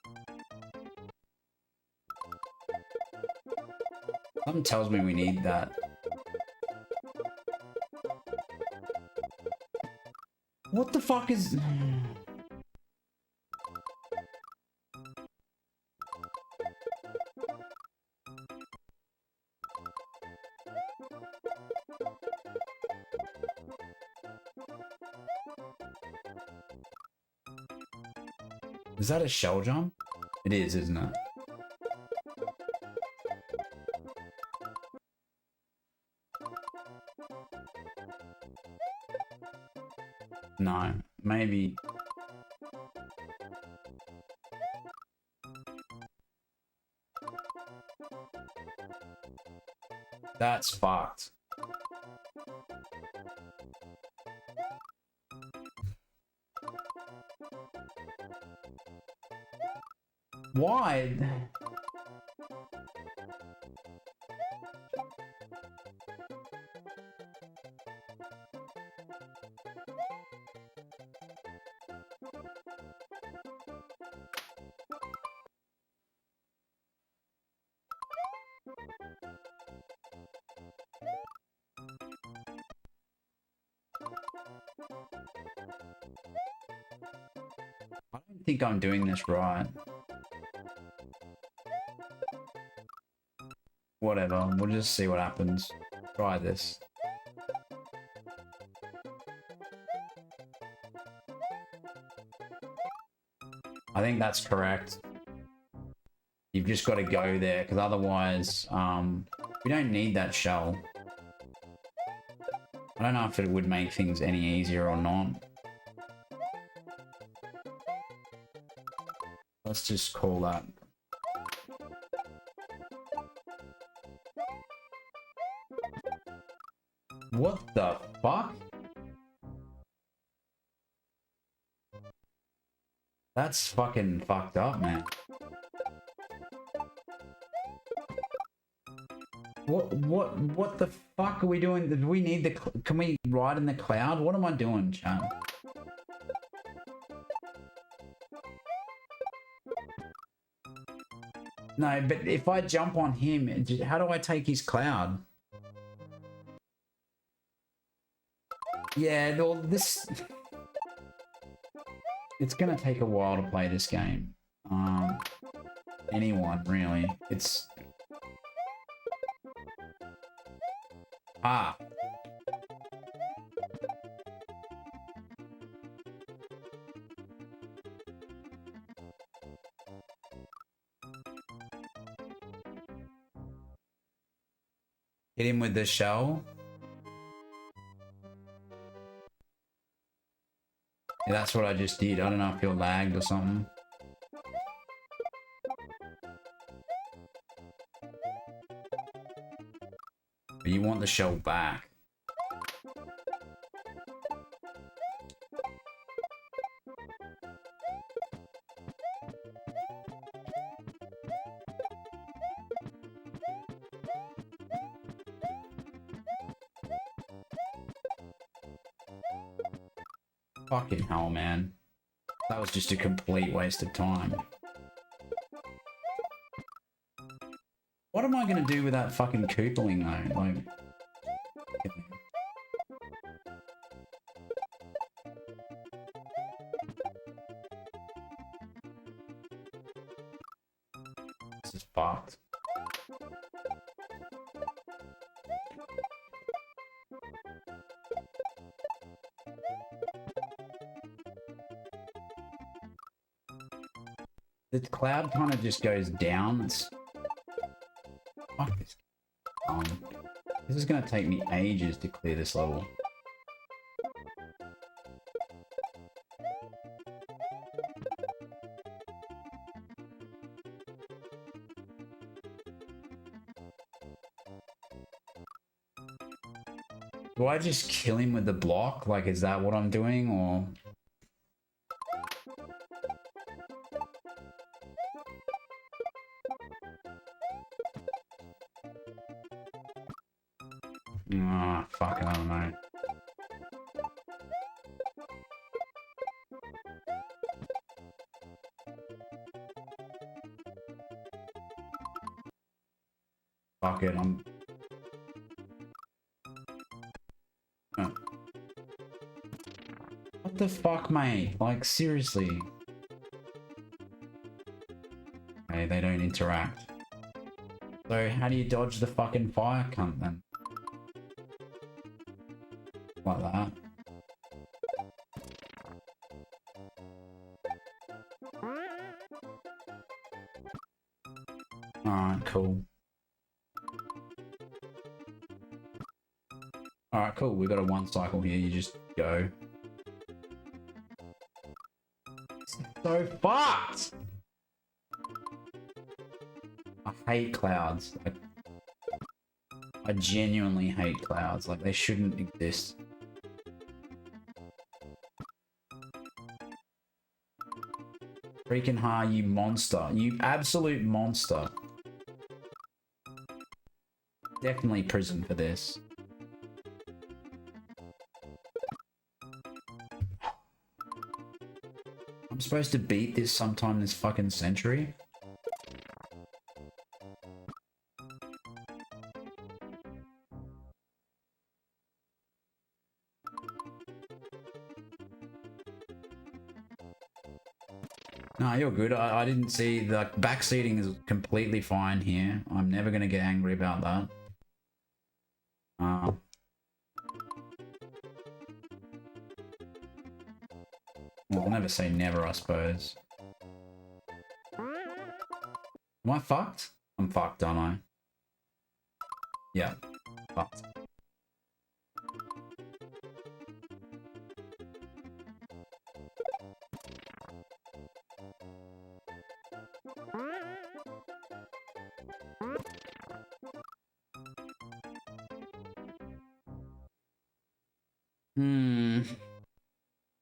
Something tells me we need that. What the fuck is... Is that a shell jump? It is, isn't it? No, maybe. That's fucked. Why? I don't think I'm doing this right. Whatever, we'll just see what happens. Try this. I think that's correct. You've just got to go there, because otherwise, we don't need that shell. I don't know if it would make things any easier or not. Let's just call that. What the fuck? That's fucking fucked up, man. What the fuck are we doing? Did we need the... Can we ride in the cloud? What am I doing, chat? No, but if I jump on him, how do I take his cloud? Yeah, well, this... It's gonna take a while to play this game. Anyone, really. It's... Ah. Hit him with the shell. Yeah, that's what I just did. I don't know if you're lagged or something. But you want the shell back. Fucking hell, man. That was just a complete waste of time. What am I gonna do with that fucking Koopaling though? Like... This is fucked. The cloud kind of just goes down. It's... Fuck this. This is going to take me ages to clear this level. Do I just kill him with the block? Like, is that what I'm doing, or... Ah, fuck, I don't know. Fuck it, Oh. What the fuck, mate? Like, seriously. Okay, they don't interact. So how do you dodge the fucking fire cunt then? Like that. Alright, cool. Alright, cool. We got a 1 cycle here. You just go. So fucked! I hate clouds. I genuinely hate clouds. Like, they shouldn't exist. Freaking hard, you monster. You absolute monster. Definitely prison for this. I'm supposed to beat this sometime this fucking century? No, you're good. I didn't see the backseating is completely fine here. I'm never going to get angry about that. Well, I'll never say never, I suppose. Am I fucked? I'm fucked, aren't I? Yeah, fucked.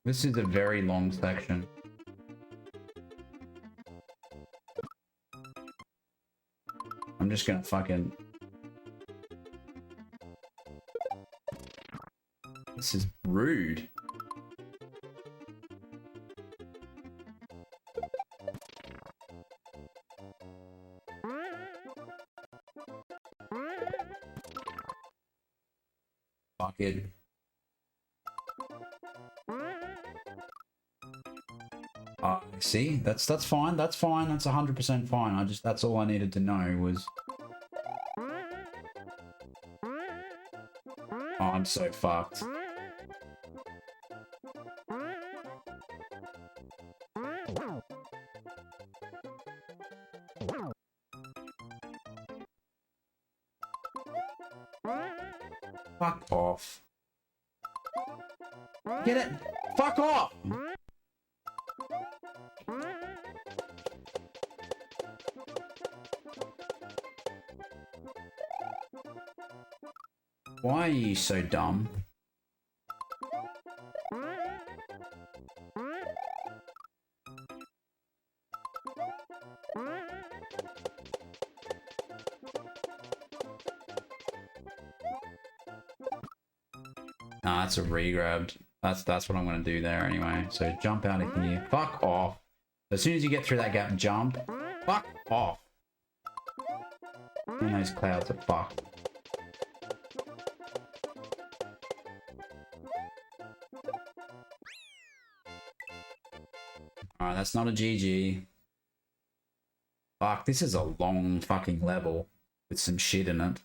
This is a very long section. I'm just gonna fucking... This is rude. Fuck it. See, that's fine. That's fine. That's 100% fine. That's all I needed to know was. Oh, I'm so fucked. Fuck off. Get it? Fuck off! Why are you so dumb? Nah, that's a re-grabbed. That's what I'm gonna do there anyway. So jump out of here. Fuck off. As soon as you get through that gap, jump. Fuck off. And those clouds are fucked. Alright, that's not a GG. Fuck, this is a long fucking level with some shit in it.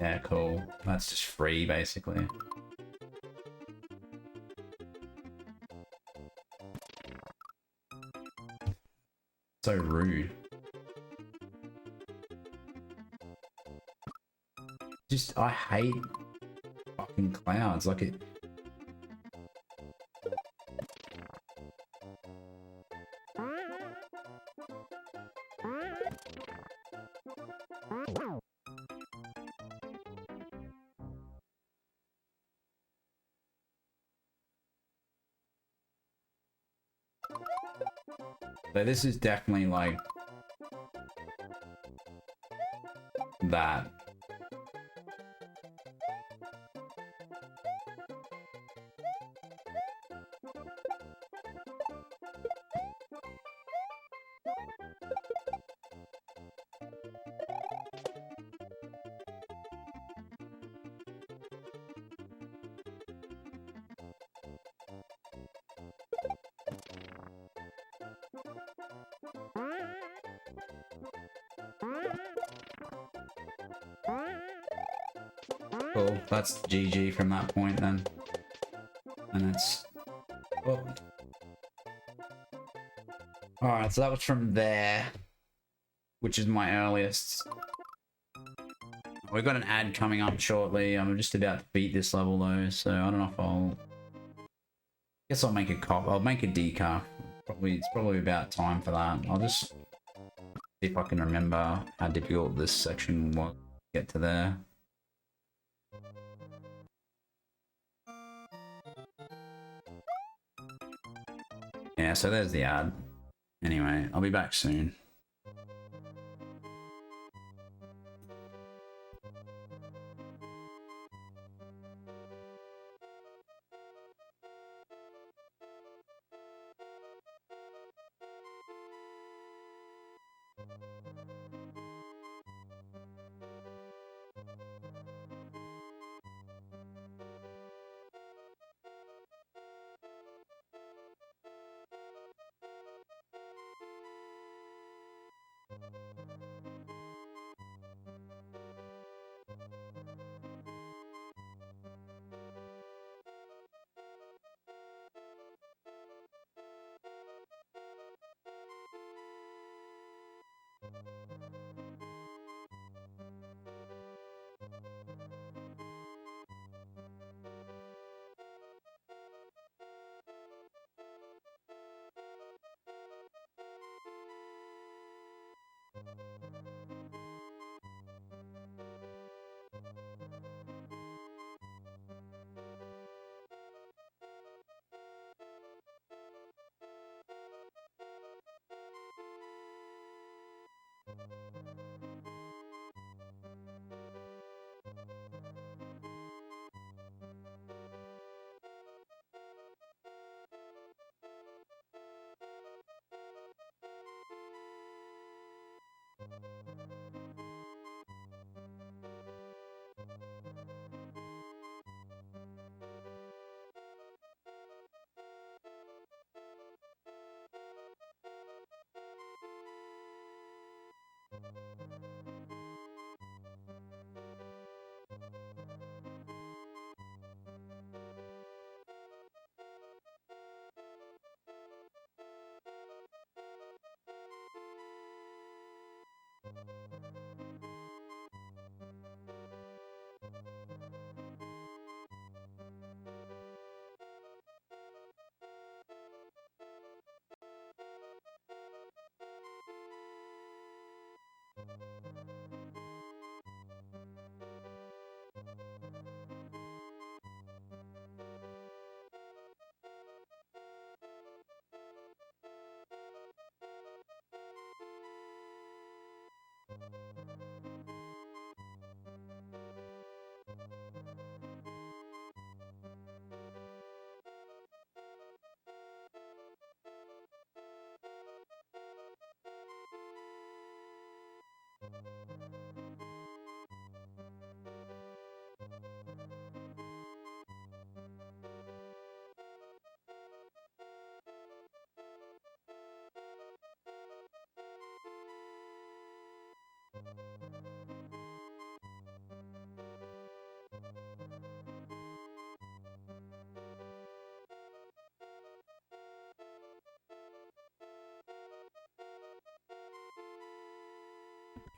Yeah, cool. That's just free, basically. So rude. Just, I hate fucking clouds. Like it. So this is definitely like that. Cool. That's GG from that point then. And it's... Oh. Alright, so that was from there, which is my earliest. We've got an ad coming up shortly. I'm just about to beat this level though, so I don't know if I'll... Guess I'll make a cop. I'll make a decaf. It's probably about time for that. I'll just see if I can remember how difficult this section was to get to there. Yeah, so there's the ad. Anyway, I'll be back soon.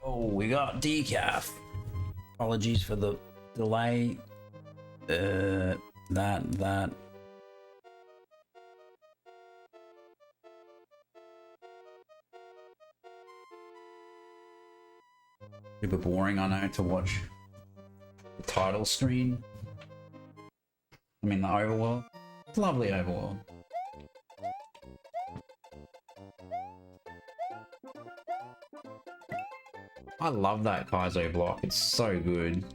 Oh, we got decaf. Apologies for the delay. That. Super boring, I know, to watch the title screen. I mean, the overworld. It's a lovely overworld. I love that Kaizo block. It's so good.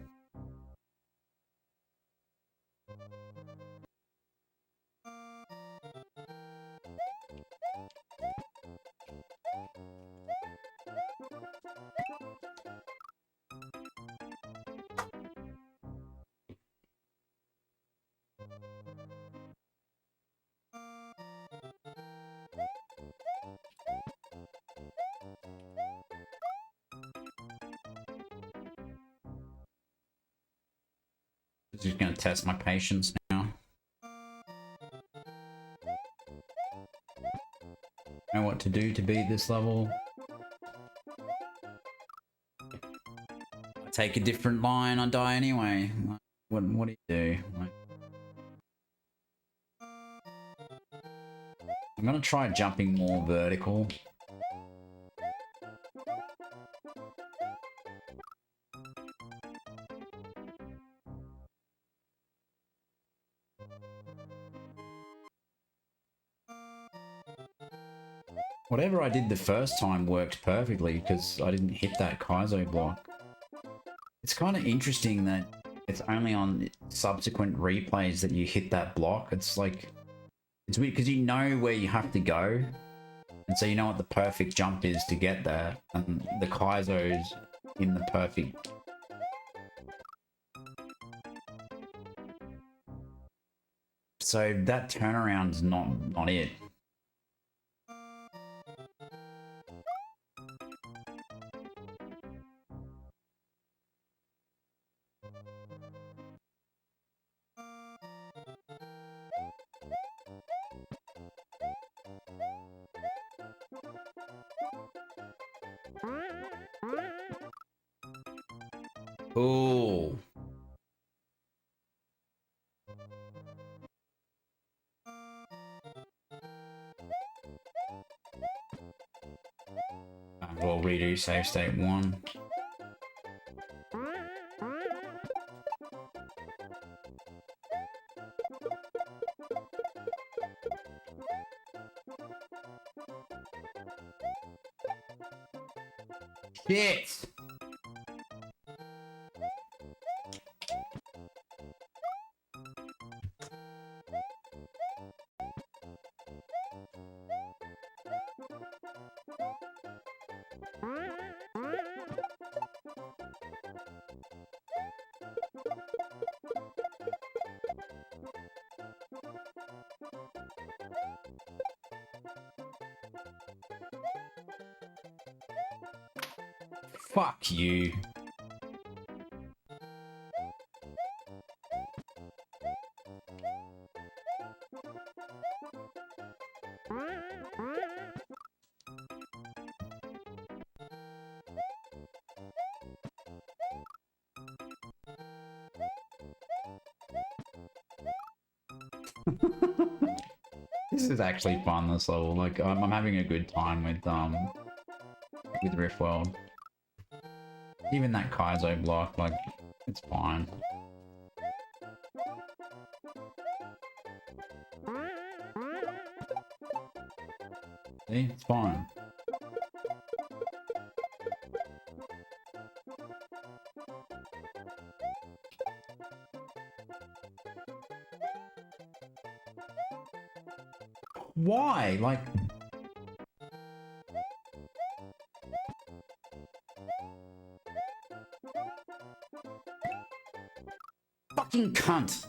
Just gonna test my patience now. Know what to do to beat this level. I take a different line, I die anyway. Like, what do you do? Like, I'm gonna try jumping more vertical. Whatever I did the first time worked perfectly because I didn't hit that Kaizo block. It's kind of interesting that it's only on subsequent replays that you hit that block. It's like, it's weird because you know where you have to go. And so you know what the perfect jump is to get there. And the Kaizo's in the perfect... So that turnaround's not it. Cool. We'll redo save state 1. Shit! Fuck you. This is actually fun, this level. Like, I'm having a good time with Riff World. Even that Kaizo block, like, it's fine. See, it's fine. Why? Like... Fucking cunt!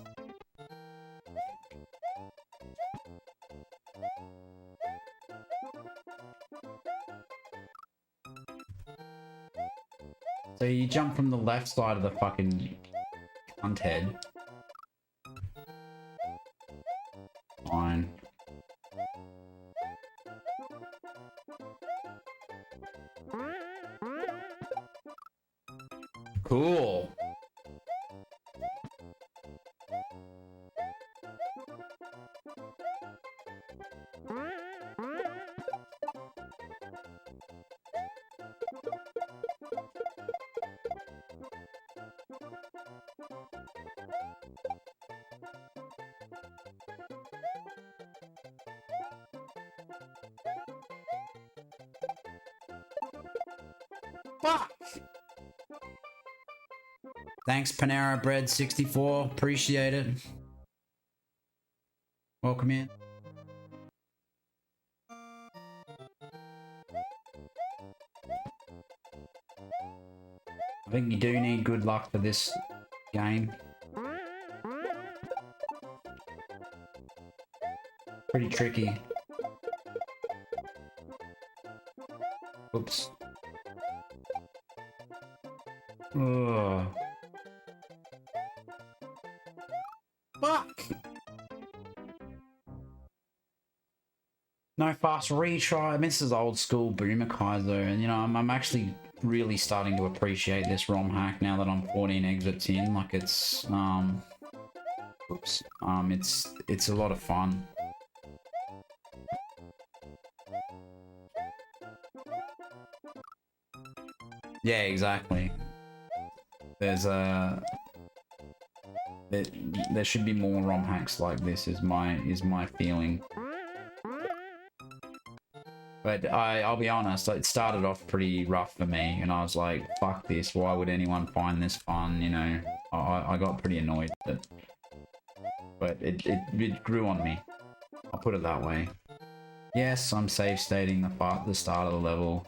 So you jump from the left side of the fucking cunt head. Fine. Cool. Fuck! Thanks, Panera Bread 64. Appreciate it. Welcome in. I think you do need good luck for this game. Pretty tricky. Oops. Ugh. Fuck! No fast retry. This is old school Boomer Kaiser, and you know, I'm actually really starting to appreciate this ROM hack now that I'm 14 exits in. Like it's it's a lot of fun. Yeah, exactly. There's there should be more ROM hacks like this. Is my feeling. But I'll be honest, it started off pretty rough for me, and I was like, fuck this, why would anyone find this fun, you know? I got pretty annoyed, but it grew on me. I'll put it that way. Yes, I'm save stating the start of the level.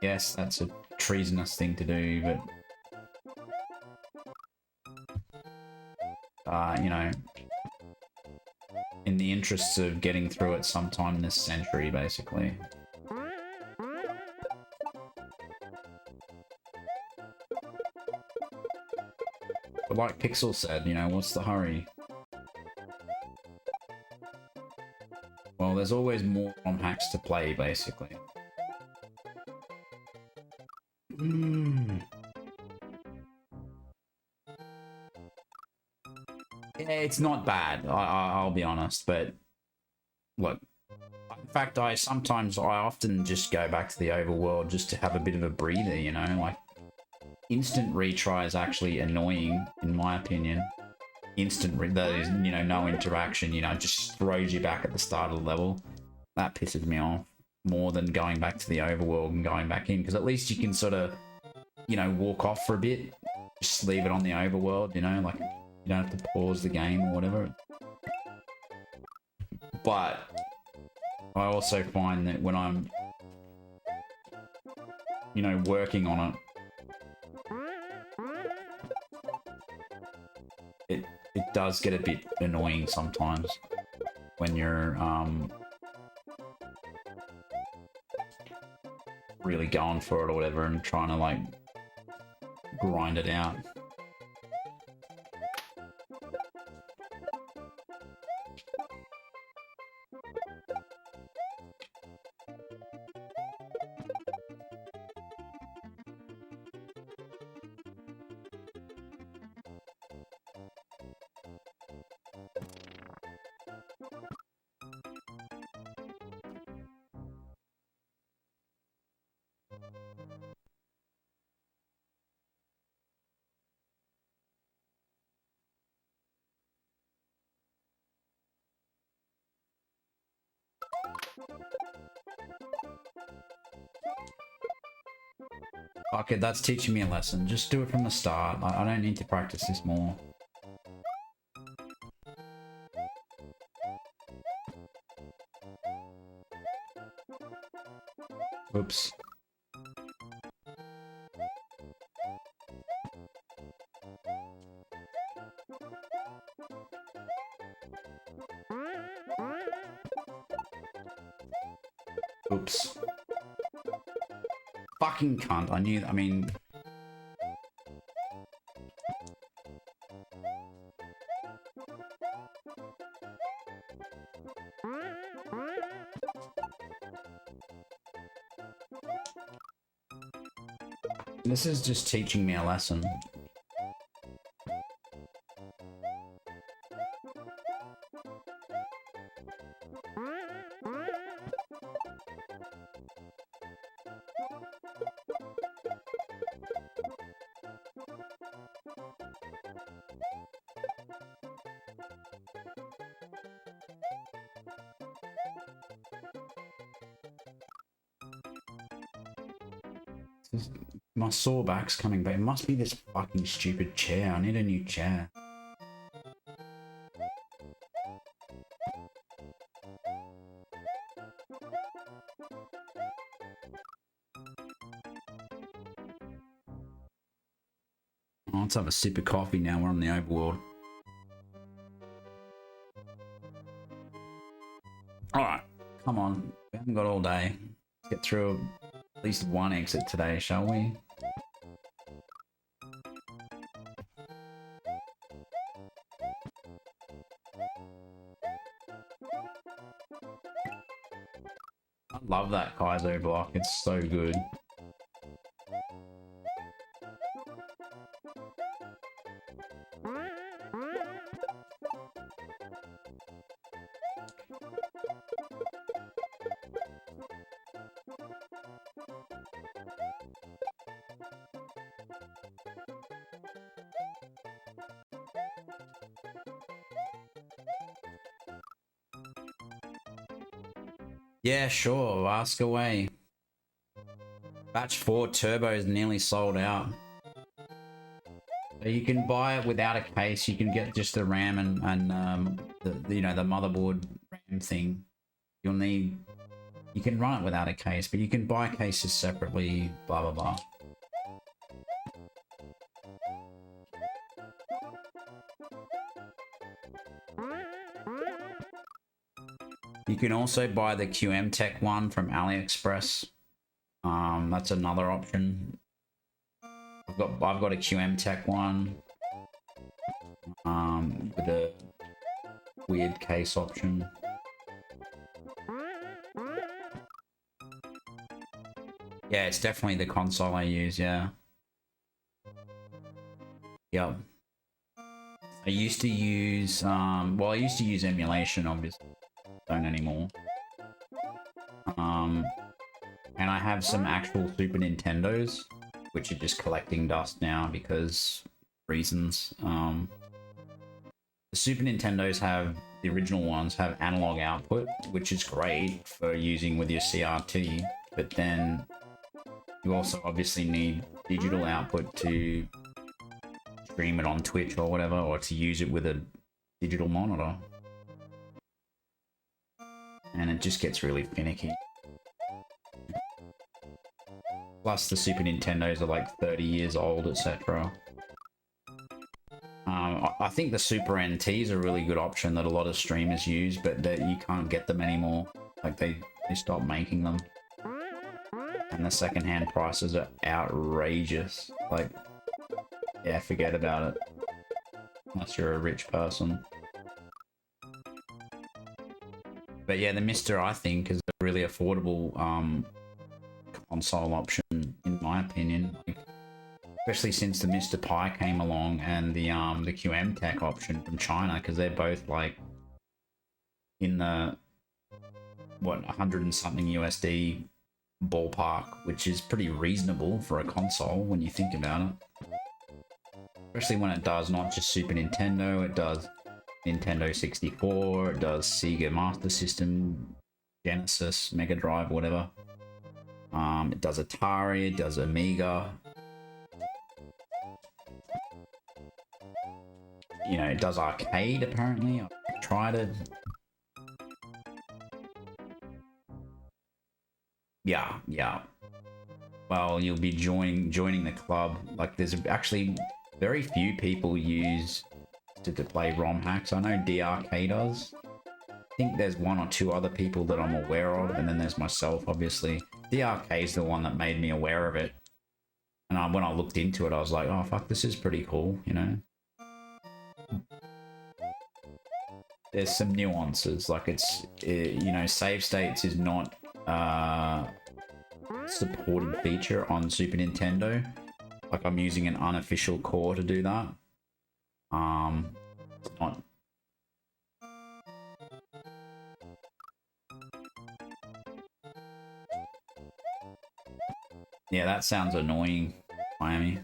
Yes, that's a treasonous thing to do, but... you know... in the interests of getting through it sometime this century, basically. But like Pixel said, you know, what's the hurry? Well, there's always more ROM hacks to play, basically. Yeah, it's not bad, I'll be honest, but look, in fact, I often just go back to the overworld just to have a bit of a breather, you know, like instant retry is actually annoying, in my opinion. That is, you know, no interaction, you know, just throws you back at the start of the level. That pisses me off more than going back to the overworld and going back in, because at least you can sort of, you know, walk off for a bit, just leave it on the overworld, you know, like you don't have to pause the game or whatever. But I also find that when I'm, you know, working on it, it does get a bit annoying sometimes when you're really going for it or whatever and trying to like grind it out. Okay, that's teaching me a lesson. Just do it from the start. I don't need to practice this more. Oops. Oops. Fucking cunt. I mean... This is just teaching me a lesson. My sore back's coming back. It must be this fucking stupid chair. I need a new chair. Oh, let's have a sip of coffee now. We're on the overworld. Alright, come on. We haven't got all day. Let's get through at least one exit today, shall we? I love that Kaizo block. It's so good. Yeah, sure. Ask away. Batch 4 Turbo is nearly sold out. You can buy it without a case. You can get just the RAM and the you know, the motherboard RAM thing. You'll need. You can run it without a case, but you can buy cases separately. Blah blah blah. You can also buy the QM Tech one from AliExpress. That's another option. I've got a QM Tech one. With a weird case option. Yeah, it's definitely the console I use, yeah. Yep. I used to use, well, I used to use emulation, obviously. Don't anymore. And I have some actual Super Nintendos, which are just collecting dust now because reasons. The Super Nintendos have, the original ones have analog output, which is great for using with your CRT, but then you also obviously need digital output to stream it on Twitch or whatever, or to use it with a digital monitor. And it just gets really finicky. Plus the Super Nintendos are like 30 years old, etc. I think the Super NTs are a really good option that a lot of streamers use, but that you can't get them anymore. Like they stopped making them. And the secondhand prices are outrageous. Like, yeah, forget about it. Unless you're a rich person. But yeah, the Mister, I think, is a really affordable console option, in my opinion. Like, especially since the Mr. Pi came along and the QM Tech option from China, because they're both like in the what 100 and something USD ballpark, which is pretty reasonable for a console when you think about it. Especially when it does not just Super Nintendo, it does Nintendo 64, it does Sega Master System, Genesis, Mega Drive, whatever. It does Atari, it does Amiga. You know, it does arcade apparently. I've tried it. Yeah. Well, you'll be joining the club. Like, there's actually very few people use to play ROM hacks. I know DRK does. I think there's one or two other people that I'm aware of, and then there's myself, obviously. DRK is the one that made me aware of it. And when I looked into it, I was like, oh, fuck, this is pretty cool, you know? There's some nuances. Like, you know, save states is not supported feature on Super Nintendo. Like, I'm using an unofficial core to do that. It's not. Yeah, that sounds annoying, Miami.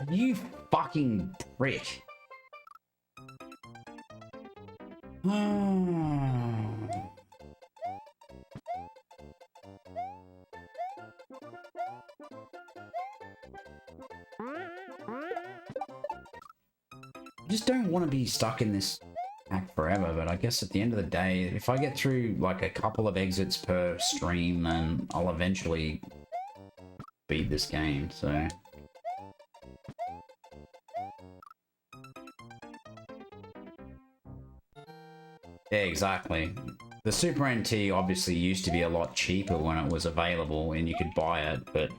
You fucking prick. I just don't want to be stuck in this hack forever, but I guess at the end of the day, if I get through like a couple of exits per stream, then I'll eventually beat this game, so... Yeah, exactly. The Super NT obviously used to be a lot cheaper when it was available and you could buy it, but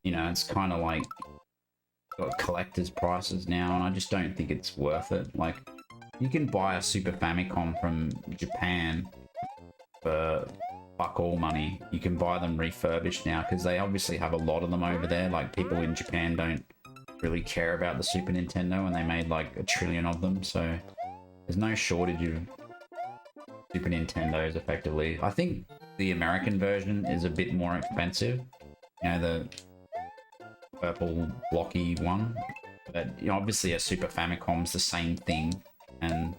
you know, it's kind of like got collector's prices now, and I just don't think it's worth it. Like, you can buy a Super Famicom from Japan for fuck all money. You can buy them refurbished now because they obviously have a lot of them over there. Like, people in Japan don't really care about the Super Nintendo, and they made like 1 trillion of them, so there's no shortage of Super Nintendos effectively. I think the American version is a bit more expensive, you know, the purple blocky one, but you know, obviously a Super Famicom's the same thing, and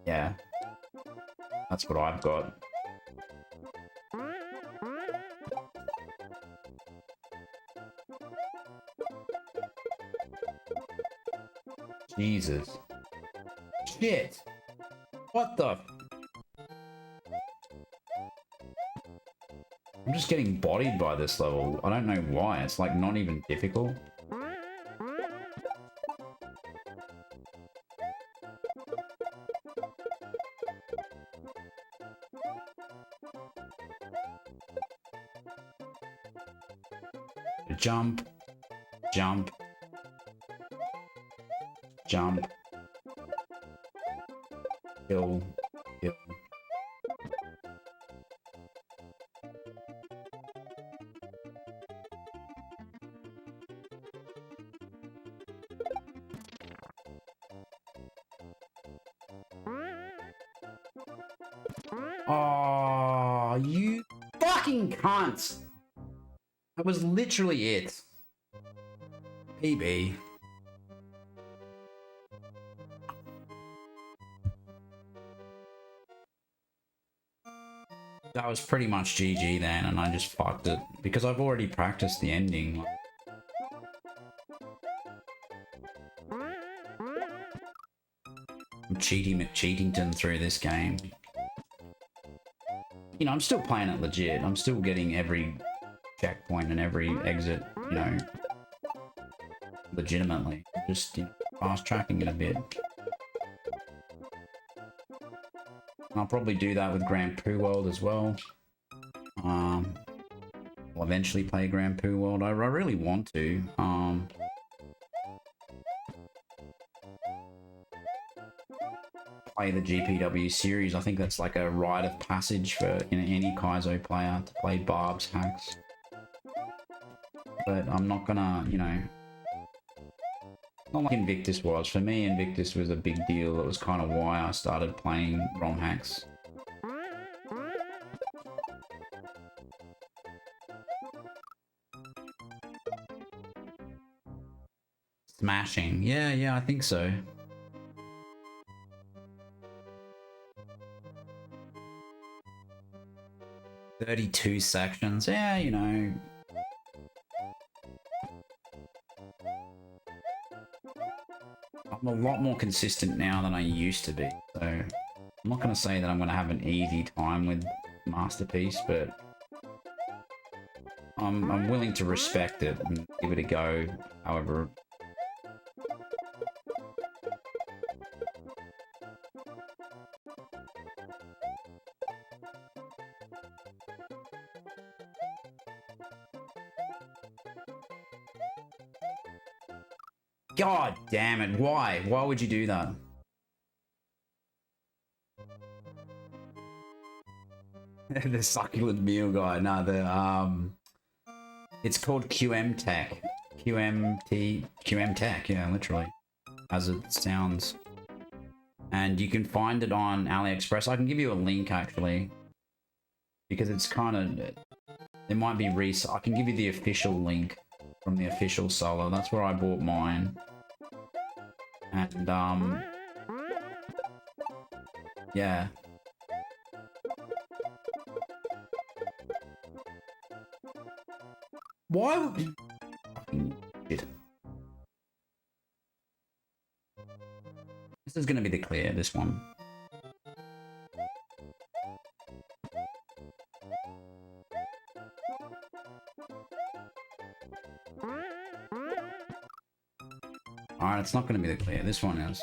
yeah, that's what I've got. Jesus. Shit! What the? I'm just getting bodied by this level. I don't know why. It's like not even difficult. Jump. Jump. Jump. Kill. Kill. Oh, you fucking cunts! That was literally it. PB. That was pretty much GG then, and I just fucked it because I've already practiced the ending. I'm cheating McCheatington through this game. You know, I'm still playing it legit. I'm still getting every checkpoint and every exit, you know, legitimately. Just, you know, fast tracking it a bit. I'll probably do that with Grand Poo World as well. I'll eventually play Grand Poo World. I really want to. Play the GPW series. I think that's like a rite of passage for, you know, any Kaizo player to play Barb's hacks. But I'm not gonna, you know, not like Invictus was. For me, Invictus was a big deal. That was kind of why I started playing ROM hacks. Smashing. Yeah, I think so. 32 sections. Yeah, you know. I'm a lot more consistent now than I used to be. So I'm not going to say that I'm going to have an easy time with Masterpiece, but I'm willing to respect it and give it a go, however. God damn it, why? Why would you do that? The succulent meal guy. No, it's called QM Tech. QM Tech, yeah, literally. As it sounds. And you can find it on AliExpress. I can give you a link actually. Because it's kind of, there might be I can give you the official link from the official seller. That's where I bought mine. And yeah. Why would you... Shit. This is gonna be the clear, this one. Alright, it's not going to be the clear. This one is.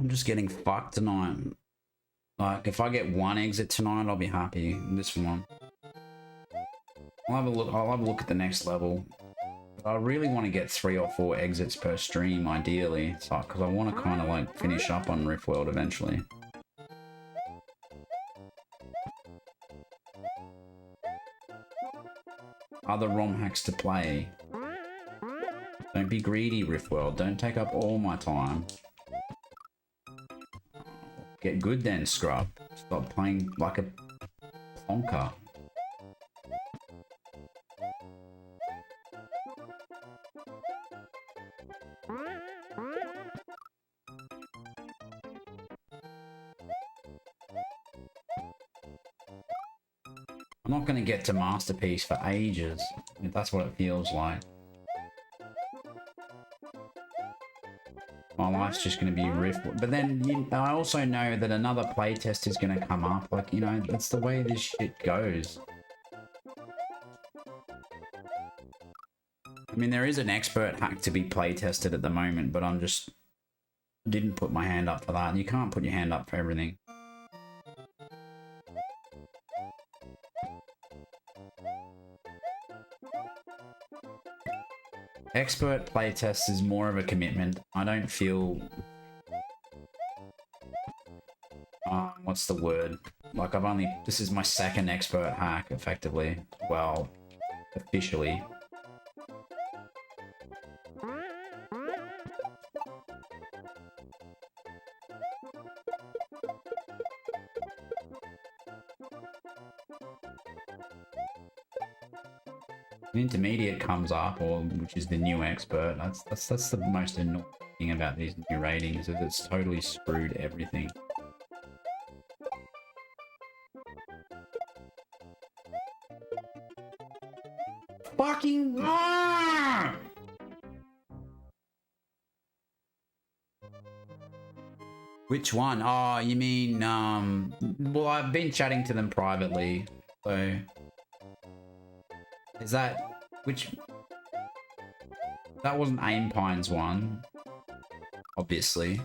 I'm just getting fucked tonight. Like, if I get one exit tonight, I'll be happy. This one. I'll have a look at the next level. I really want to get 3 or 4 exits per stream, ideally. So, because I want to kind of like finish up on Riff World eventually. Other ROM hacks to play. Don't be greedy, Riff World. Don't take up all my time. Get good then, scrub. Stop playing like a plonker. I'm not going to get to Masterpiece for ages, if that's what it feels like. My life's just going to be Riff. But then I also know that another playtest is going to come up. Like, you know, that's the way this shit goes. I mean, there is an expert hack to be playtested at the moment, but didn't put my hand up for that. You can't put your hand up for everything. Expert playtest is more of a commitment. I don't feel... what's the word? Like, this is my second expert hack, effectively. Well, officially. An intermediate comes up, which is the new expert. That's the most annoying thing about these new ratings, is it's totally screwed everything. Fucking Which one? Oh, you mean well, I've been chatting to them privately, so is that that wasn't Aim Pine's one, obviously.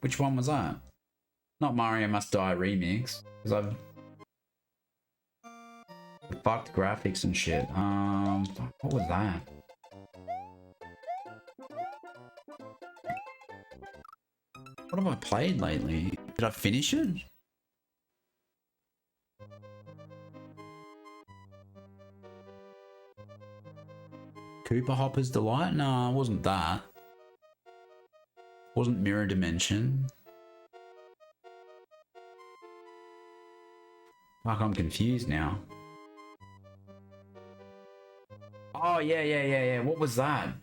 Which one was that? Not Mario Must Die remix, because I've fucked graphics and shit. What was that? What have I played lately? Did I finish it? Cooper Hopper's Delight? No, it wasn't that. Wasn't Mirror Dimension. Fuck, I'm confused now. Oh, yeah. What was that?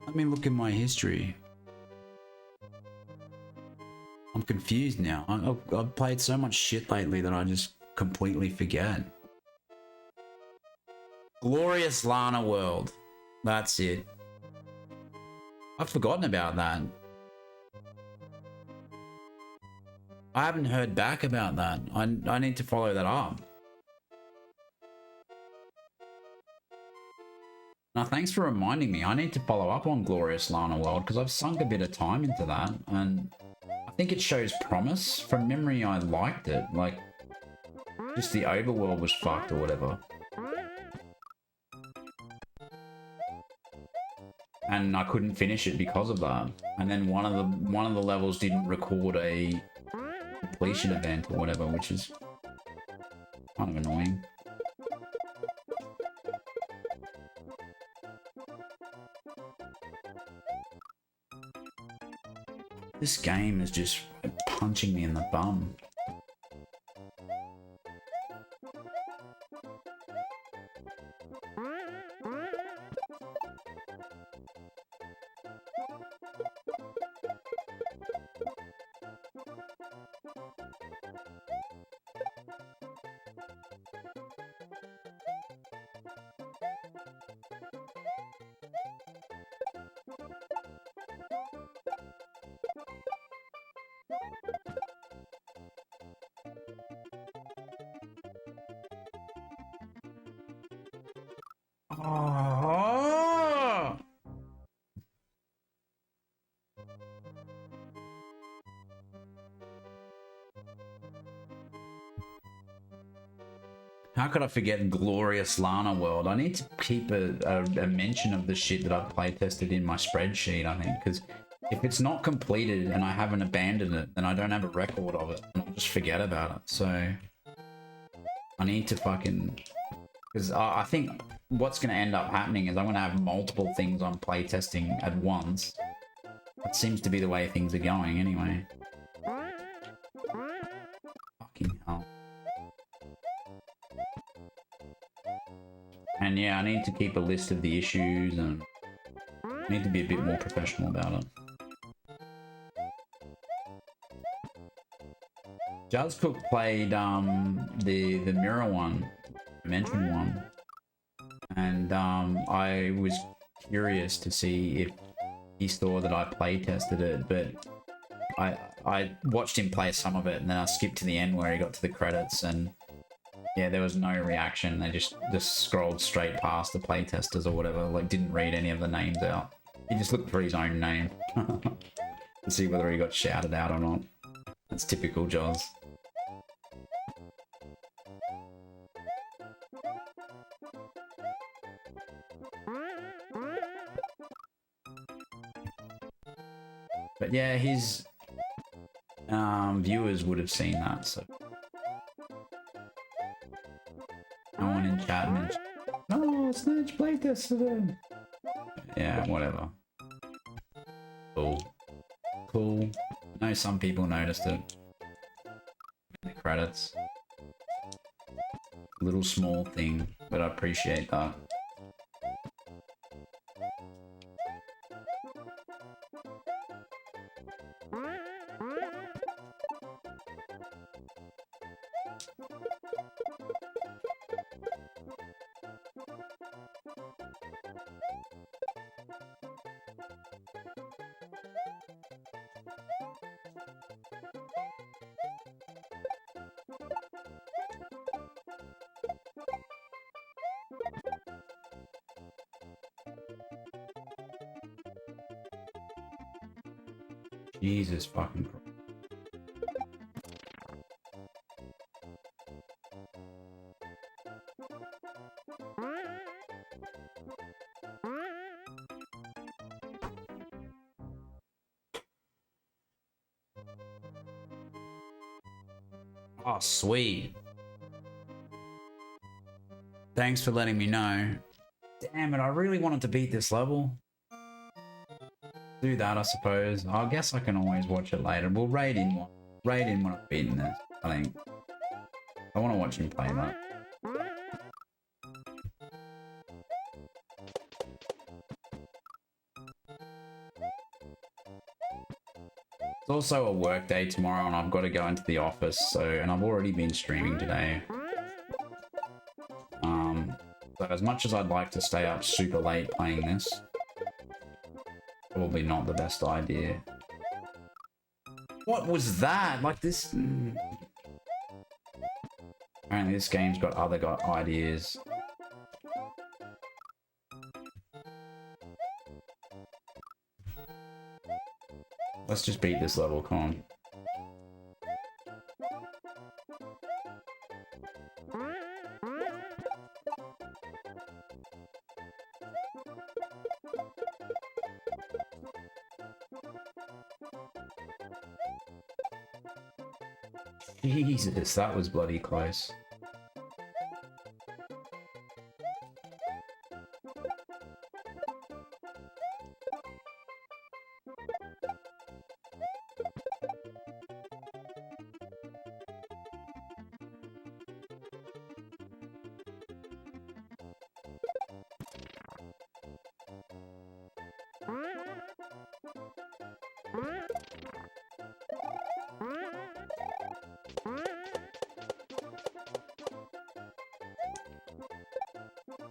Let me look in my history. I'm confused now. I've played so much shit lately that I just completely forget. Glorious Lana World. That's it. I've forgotten about that. I haven't heard back about that. I need to follow that up. Now, thanks for reminding me. I need to follow up on Glorious Lana World because I've sunk a bit of time into that, and I think it shows promise. From memory, I liked it. Like, just the overworld was fucked or whatever. And I couldn't finish it because of that. And then one of the levels didn't record a completion event or whatever, which is kind of annoying. This game is just punching me in the bum. Oh. How could I forget Glorious Lana World? I need to keep a mention of the shit that I've playtested in my spreadsheet, I think, because if it's not completed and I haven't abandoned it, then I don't have a record of it, and I'll just forget about it. So I need to fucking... Because I think what's going to end up happening is I'm going to have multiple things on playtesting at once. That seems to be the way things are going anyway. Fucking hell. And yeah, I need to keep a list of the issues and I need to be a bit more professional about it. Jazz Cook played the mirror one, dimension one, and I was curious to see if he saw that I play tested it, but I watched him play some of it and then I skipped to the end where he got to the credits and yeah, there was no reaction. They just scrolled straight past the playtesters or whatever, like didn't read any of the names out. He just looked for his own name to see whether he got shouted out or not. That's typical Jaws. But yeah, his viewers would have seen that, so. No one in chat mentioned, oh, Snitch playtest today. Yeah, whatever. Cool. Cool. I know some people noticed it. In the credits. Little small thing, but I appreciate that. Jesus fucking Christ. Oh, sweet. Thanks for letting me know. Damn it, I really wanted to beat this level. Do that, I suppose. I guess I can always watch it later. We'll raid in when I've beaten this, I think. I want to watch him play that. It's also a work day tomorrow and I've got to go into the office, so, and I've already been streaming today. So as much as I'd like to stay up super late playing this, probably not the best idea. What was that? Like this... Apparently this game's got other ideas. Let's just beat this level, come on. Jesus, that was bloody close.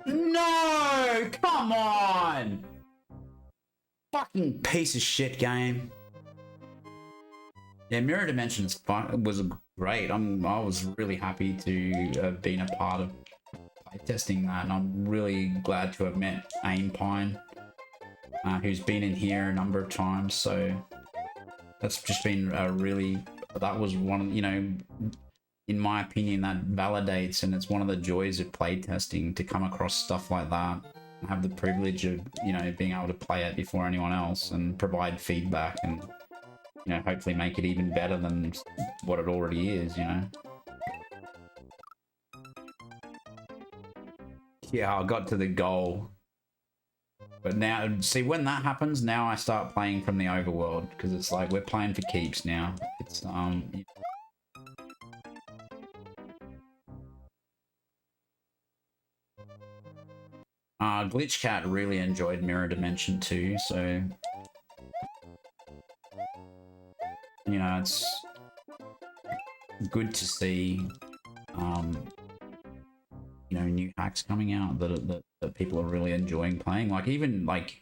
No! Come on! Fucking piece of shit game. Yeah, Mirror Dimensions was great. I was really happy to have been a part of testing that, and I'm really glad to have met Aim Pine, who's been in here a number of times. So that's just been that was one of, you know, in my opinion, that validates, and it's one of the joys of playtesting, to come across stuff like that and have the privilege of, you know, being able to play it before anyone else and provide feedback and, you know, hopefully make it even better than what it already is, you know. Yeah, I got to the goal. But now, see, when that happens, now I start playing from the overworld, because it's like, we're playing for keeps now. It's, Glitch Cat really enjoyed Mirror Dimension 2, so, you know, it's good to see, you know, new hacks coming out that people are really enjoying playing. Like, even, like,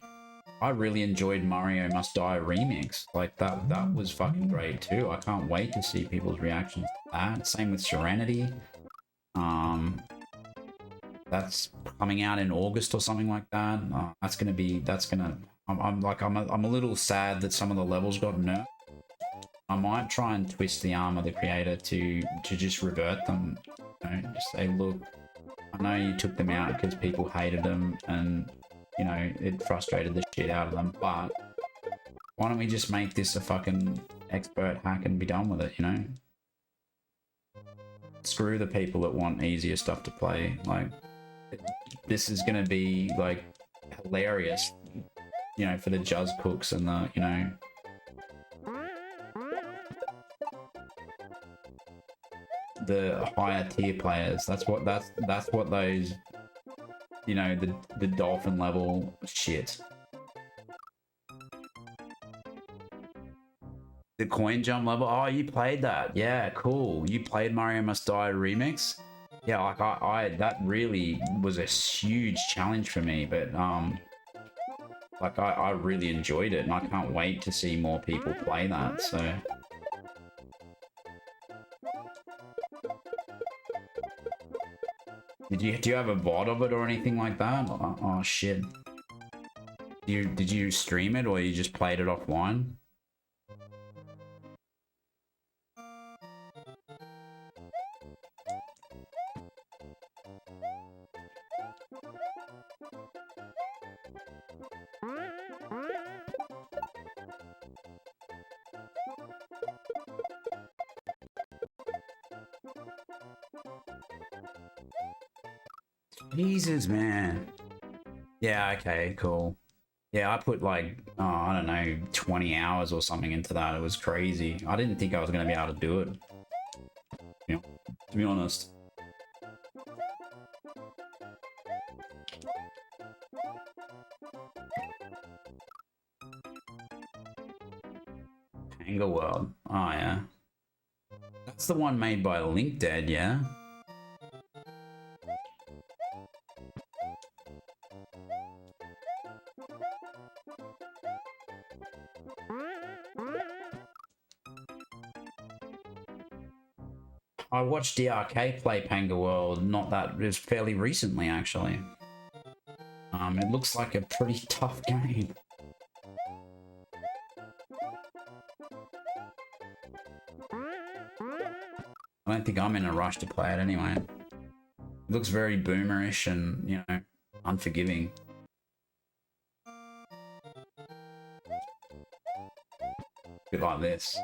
I really enjoyed Mario Must Die Remix. Like, that was fucking great too. I can't wait to see people's reactions to that. Same with Serenity. That's coming out in August or something like that. I'm a little sad that some of the levels got nerfed. I might try and twist the arm of the creator to just revert them. You know, just say, look, I know you took them out because people hated them and, you know, it frustrated the shit out of them, but why don't we just make this a fucking expert hack and be done with it, you know? Screw the people that want easier stuff to play. Like, this is gonna be, like, hilarious, you know, for the Juzz Cooks and the, you know, the higher tier players. That's what those, you know, the dolphin level shit. The coin jump level. Oh, you played that? Yeah, cool. You played Mario Must Die Remix? Yeah, like I that really was a huge challenge for me, but like I really enjoyed it, and I can't wait to see more people play that. So. Do you have a VOD of it or anything like that? Oh shit. Did you stream it, or you just played it offline? Jesus, man. Yeah, okay, cool. Yeah, I put like, oh, I don't know, 20 hours or something into that. It was crazy. I didn't think I was going to be able to do it. You know, to be honest. Panga World. Oh, yeah. That's the one made by Link Dead, yeah? I watched DRK play Panga World, it was fairly recently, actually. It looks like a pretty tough game. I don't think I'm in a rush to play it anyway. It looks very boomerish and, you know, unforgiving. A bit like this.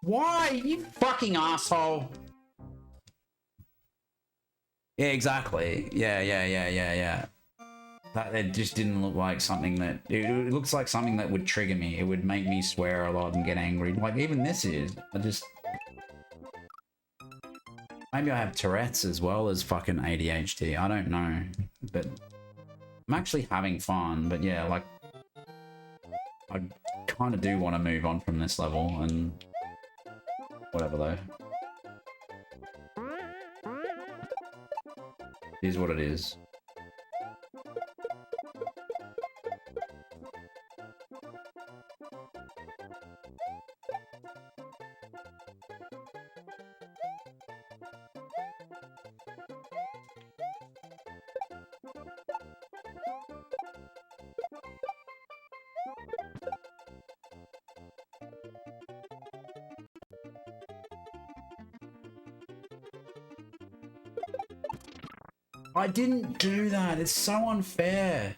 Why? You fucking asshole. Yeah, exactly. Yeah. It just didn't look like something that... It looks like something that would trigger me. It would make me swear a lot and get angry. Like, even this is. Maybe I have Tourette's as well as fucking ADHD. I don't know. But I'm actually having fun. But yeah, like... I kind of do want to move on from this level and... Whatever, though. It is what it is. I didn't do that. It's so unfair.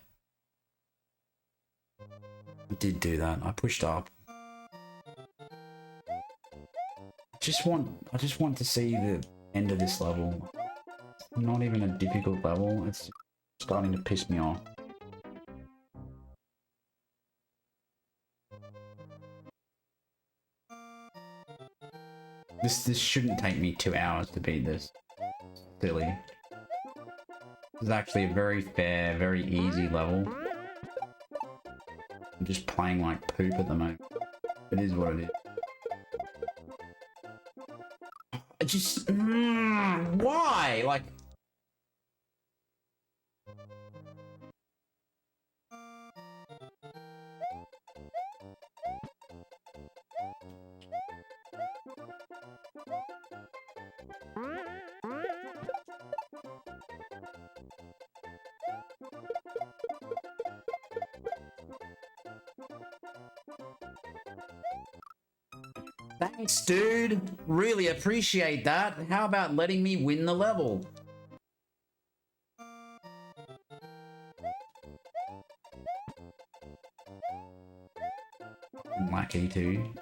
I did do that. I pushed up. I just want to see the end of this level. It's not even a difficult level. It's starting to piss me off. This shouldn't take me 2 hours to beat this. Silly. This is actually a very fair, very easy level. I'm just playing like poop at the moment. It is what it is. I just... why? Like... Thanks, dude. Really appreciate that. How about letting me win the level? Lucky too.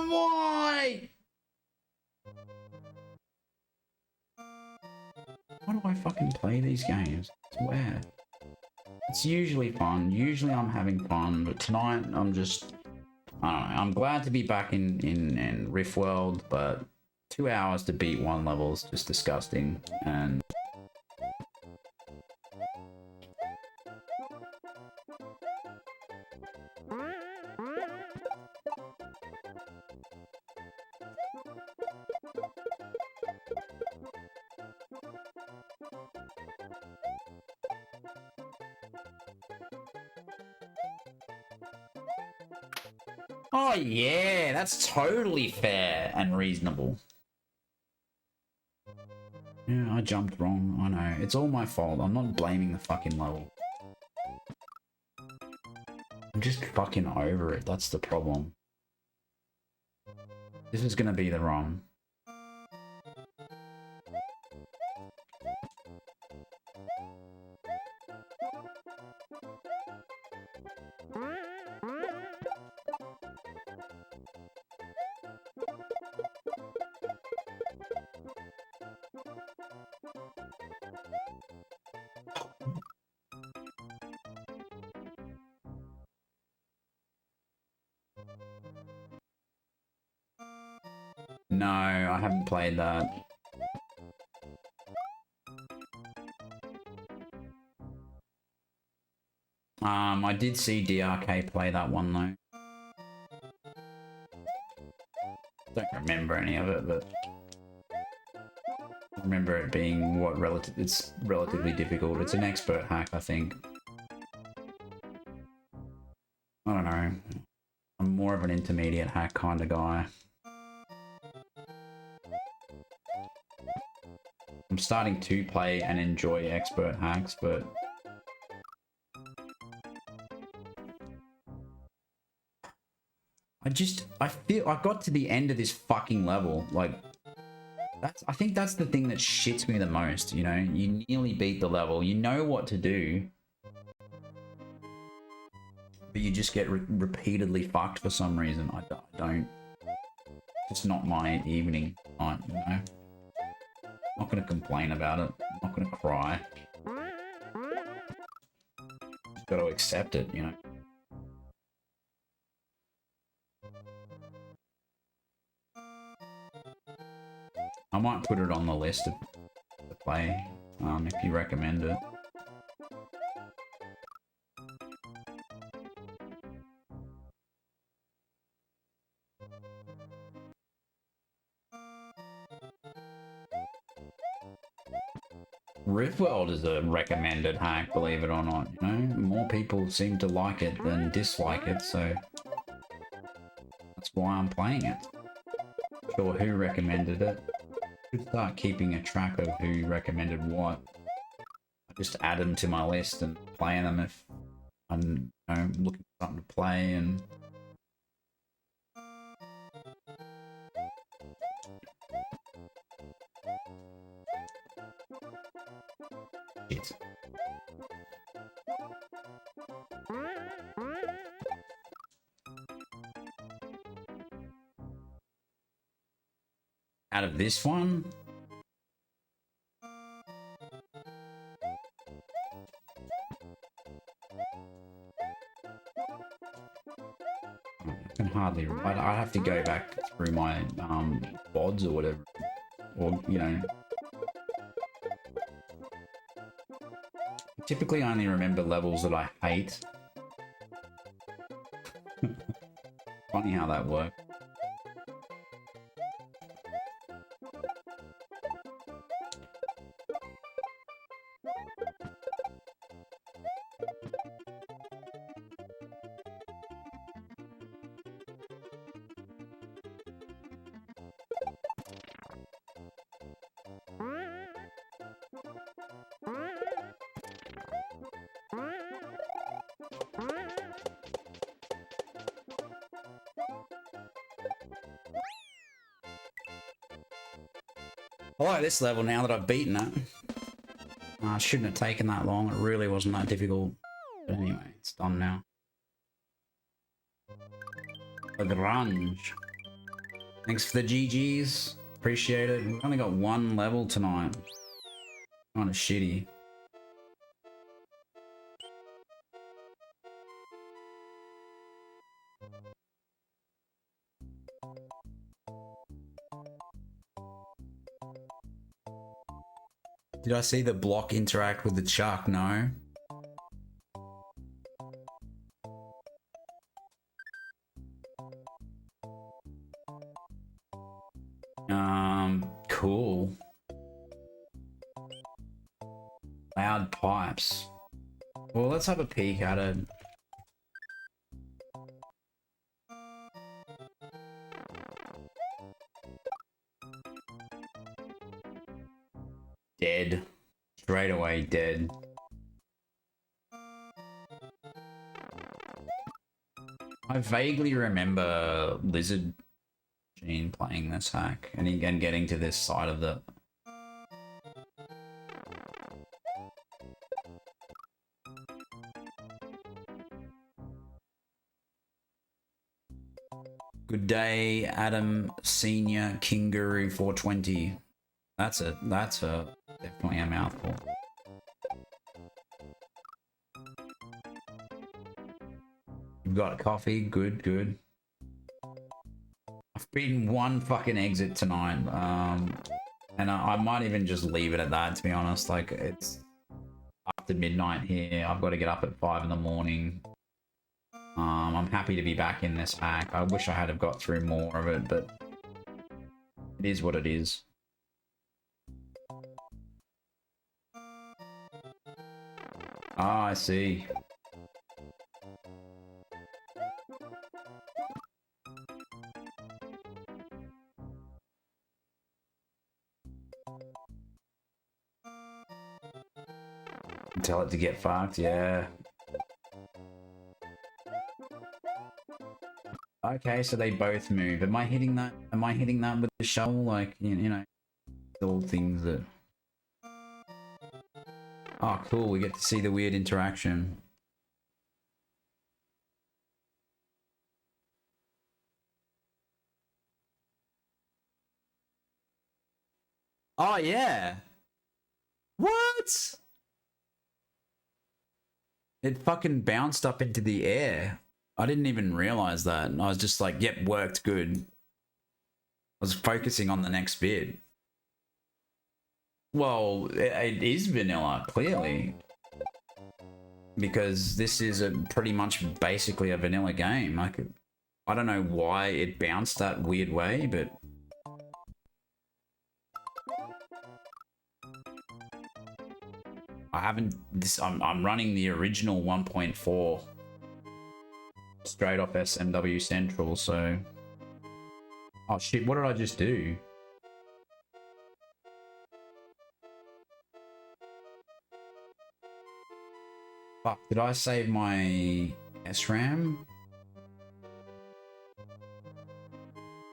Why? Why do I fucking play these games? It's weird. It's usually fun. Usually I'm having fun, but tonight I'm just... I don't know. I'm glad to be back in Riff World, but 2 hours to beat one level is just disgusting. And... oh yeah, that's totally fair and reasonable. Yeah, I jumped wrong. I know. It's all my fault. I'm not blaming the fucking level. I'm just fucking over it. That's the problem. This is gonna be the run. No, I haven't played that. I did see DRK play that one though. Don't remember any of it, but I remember it being it's relatively difficult. It's an expert hack, I think. I don't know. I'm more of an intermediate hack kind of guy. I'm starting to play and enjoy expert hacks, but I feel I got to the end of this fucking level. Like, I think that's the thing that shits me the most, you know? You nearly beat the level, you know what to do, but you just get repeatedly fucked for some reason. I don't. It's not my evening night, you know? I'm not gonna complain about it. I'm not gonna cry. Just gotta accept it, you know? I might put it on the list to play, if you recommend it. Riff World is a recommended hack, believe it or not, you know? More people seem to like it than dislike it, so that's why I'm playing it. sure who recommended it. Should start keeping a track of who recommended what. I just add them to my list and play them if I'm, you know, looking for something to play. And shit. Out of this one, I can hardly. I have to go back through my VODs or whatever, or you know. Typically, I only remember levels that I hate. Funny how that works. I like this level now that I've beaten it. It shouldn't have taken that long. It really wasn't that difficult. But anyway, it's done now. Lagrange. Thanks for the GGs. Appreciate it. We've only got one level tonight. Kind of shitty. Did I see the block interact with the chuck? No. Cool. Loud pipes. Well, let's have a peek at it. Dead. Straight away dead. I vaguely remember Lizard Gene playing this hack and again getting to this side of the... Good day, Adam Senior King Guru 420. That's a definitely a mouthful. You've got coffee, good, good. I've beaten one fucking exit tonight, and I might even just leave it at that, to be honest. Like, it's after midnight here. I've got to get up at 5 in the morning. I'm happy to be back in this hack. I wish I had have got through more of it, but it is what it is. Ah, I see. Tell it to get fucked, yeah. Okay, so they both move. Am I hitting that? Am I hitting that with the shovel? Like, you know, all things that... Oh, cool. We get to see the weird interaction. Oh, yeah. What? It fucking bounced up into the air. I didn't even realize that. I was just like, yep, worked good. I was focusing on the next bit. Well, it is vanilla, clearly. Because this is pretty much basically a vanilla game. Like, I don't know why it bounced that weird way, but... I haven't... I'm running the original 1.4. Straight off SMW Central, so... Oh shit, what did I just do? Fuck, did I save my SRAM?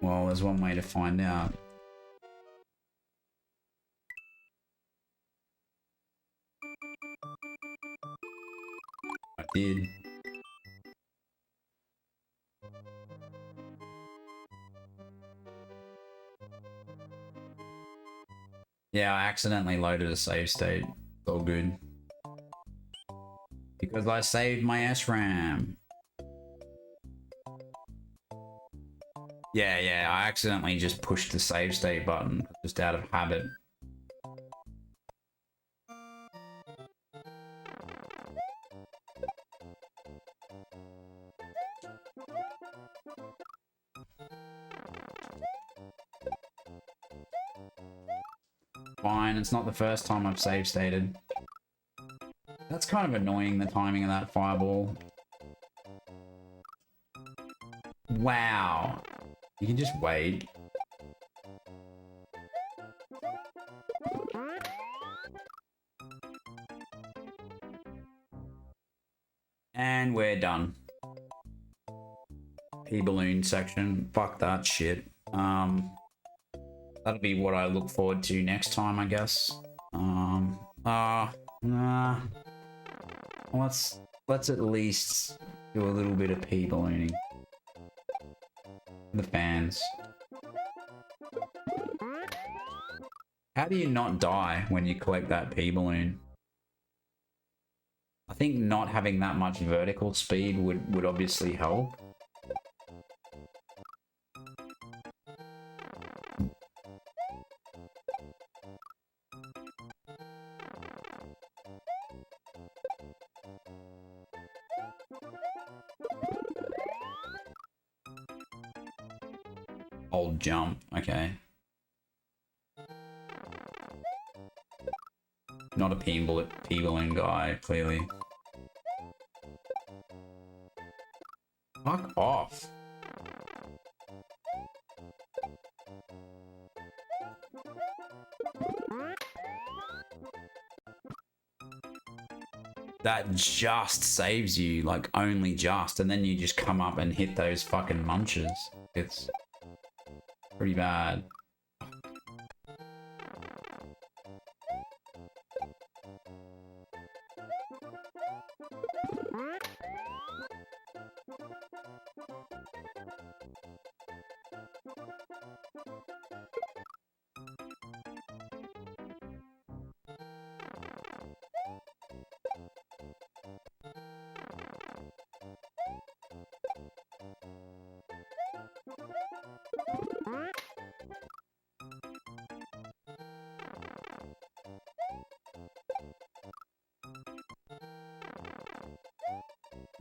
Well, there's one way to find out. I did. Yeah, I accidentally loaded a save state. It's all good. Because I saved my SRAM. Yeah, I accidentally just pushed the save state button, just out of habit. Fine, it's not the first time I've save stated. That's kind of annoying, the timing of that fireball. Wow. You can just wait. And we're done. P-balloon section. Fuck that shit. That'll be what I look forward to next time, I guess. Let's at least do a little bit of P-ballooning. The fans. How do you not die when you collect that P-balloon? I think not having that much vertical speed would obviously help. Hold jump, okay. Not a P-balloon guy, clearly. Fuck off. That just saves you, like only just, and then you just come up and hit those fucking munches. It's pretty bad.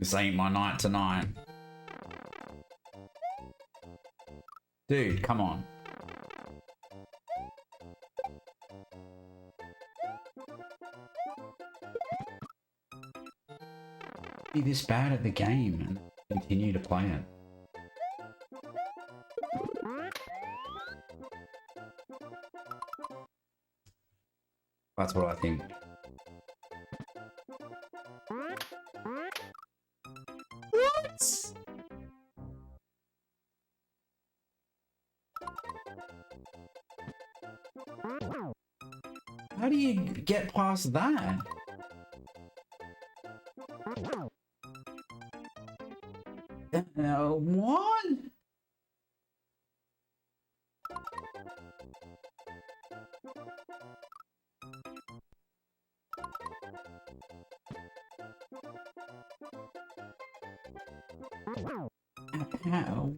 This ain't my night tonight. Dude, come on. Be this bad at the game and continue to play it. That's what I think. What? How do you get past that? What? How?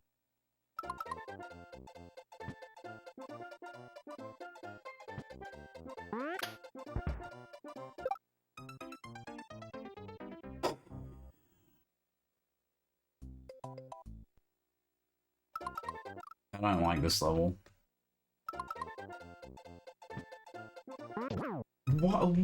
I don't like this level. What?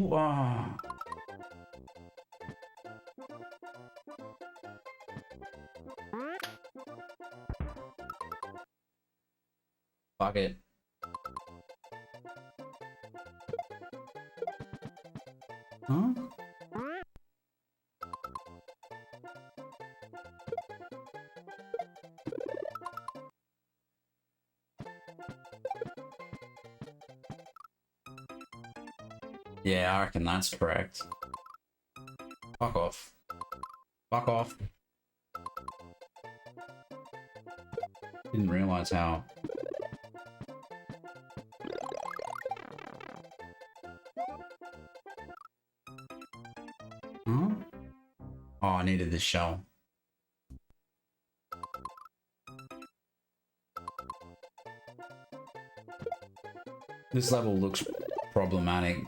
Fuck it. Huh? Yeah, I reckon that's correct. Fuck off. Fuck off. Didn't realize how... Huh? Oh, I needed this shell. This level looks problematic.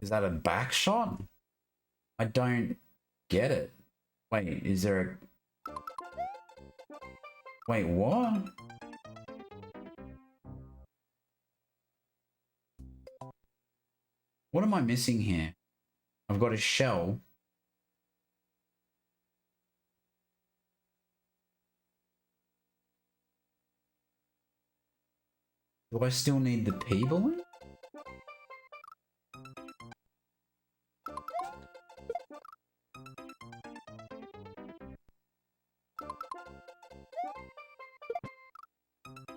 Is that a back shot? I don't get it. Wait, is there a... Wait, what? What am I missing here? I've got a shell. Do I still need the P balloon?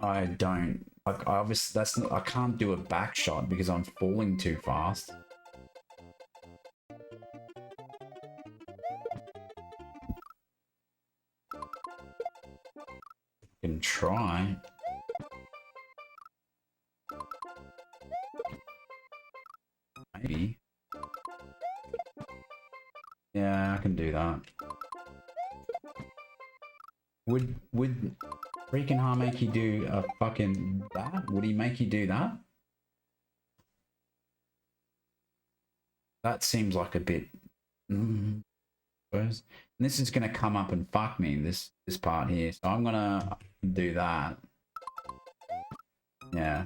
I don't. Like, obviously, that's not, I can't do a back shot because I'm falling too fast. I can try. Maybe. Yeah, I can do that. Would freaking Ha make you do a fucking that? Would he make you do that? That seems like a bit. And this is gonna come up and fuck me. This part here. So I'm gonna do that. Yeah.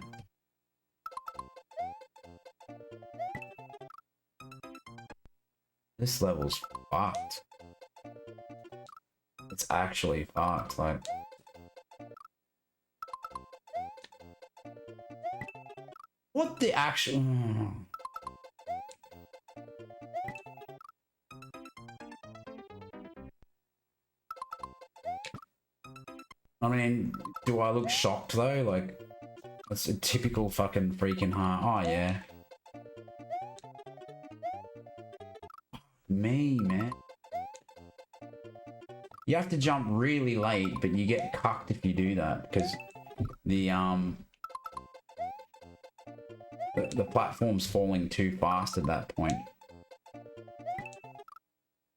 This level's fucked. It's actually fucked. Like. What the actual... I mean, do I look shocked though? Like, that's a typical fucking freaking heart. Oh yeah. Me, man. You have to jump really late, but you get cucked if you do that, because the platform's falling too fast at that point.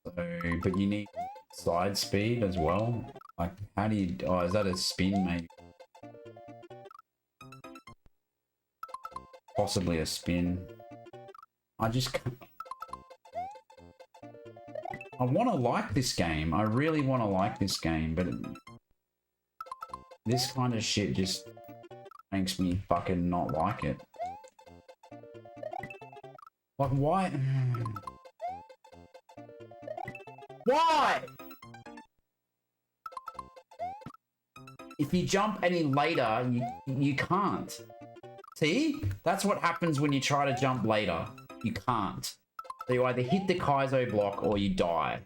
So, but you need side speed as well. Like, how do you... Oh, is that a spin, maybe? Possibly a spin. I just can't... I want to like this game. I really want to like this game, but this kind of shit just makes me fucking not like it. Like, why? Why? If you jump any later, you can't. See? That's what happens when you try to jump later. You can't. So you either hit the Kaizo block or you die.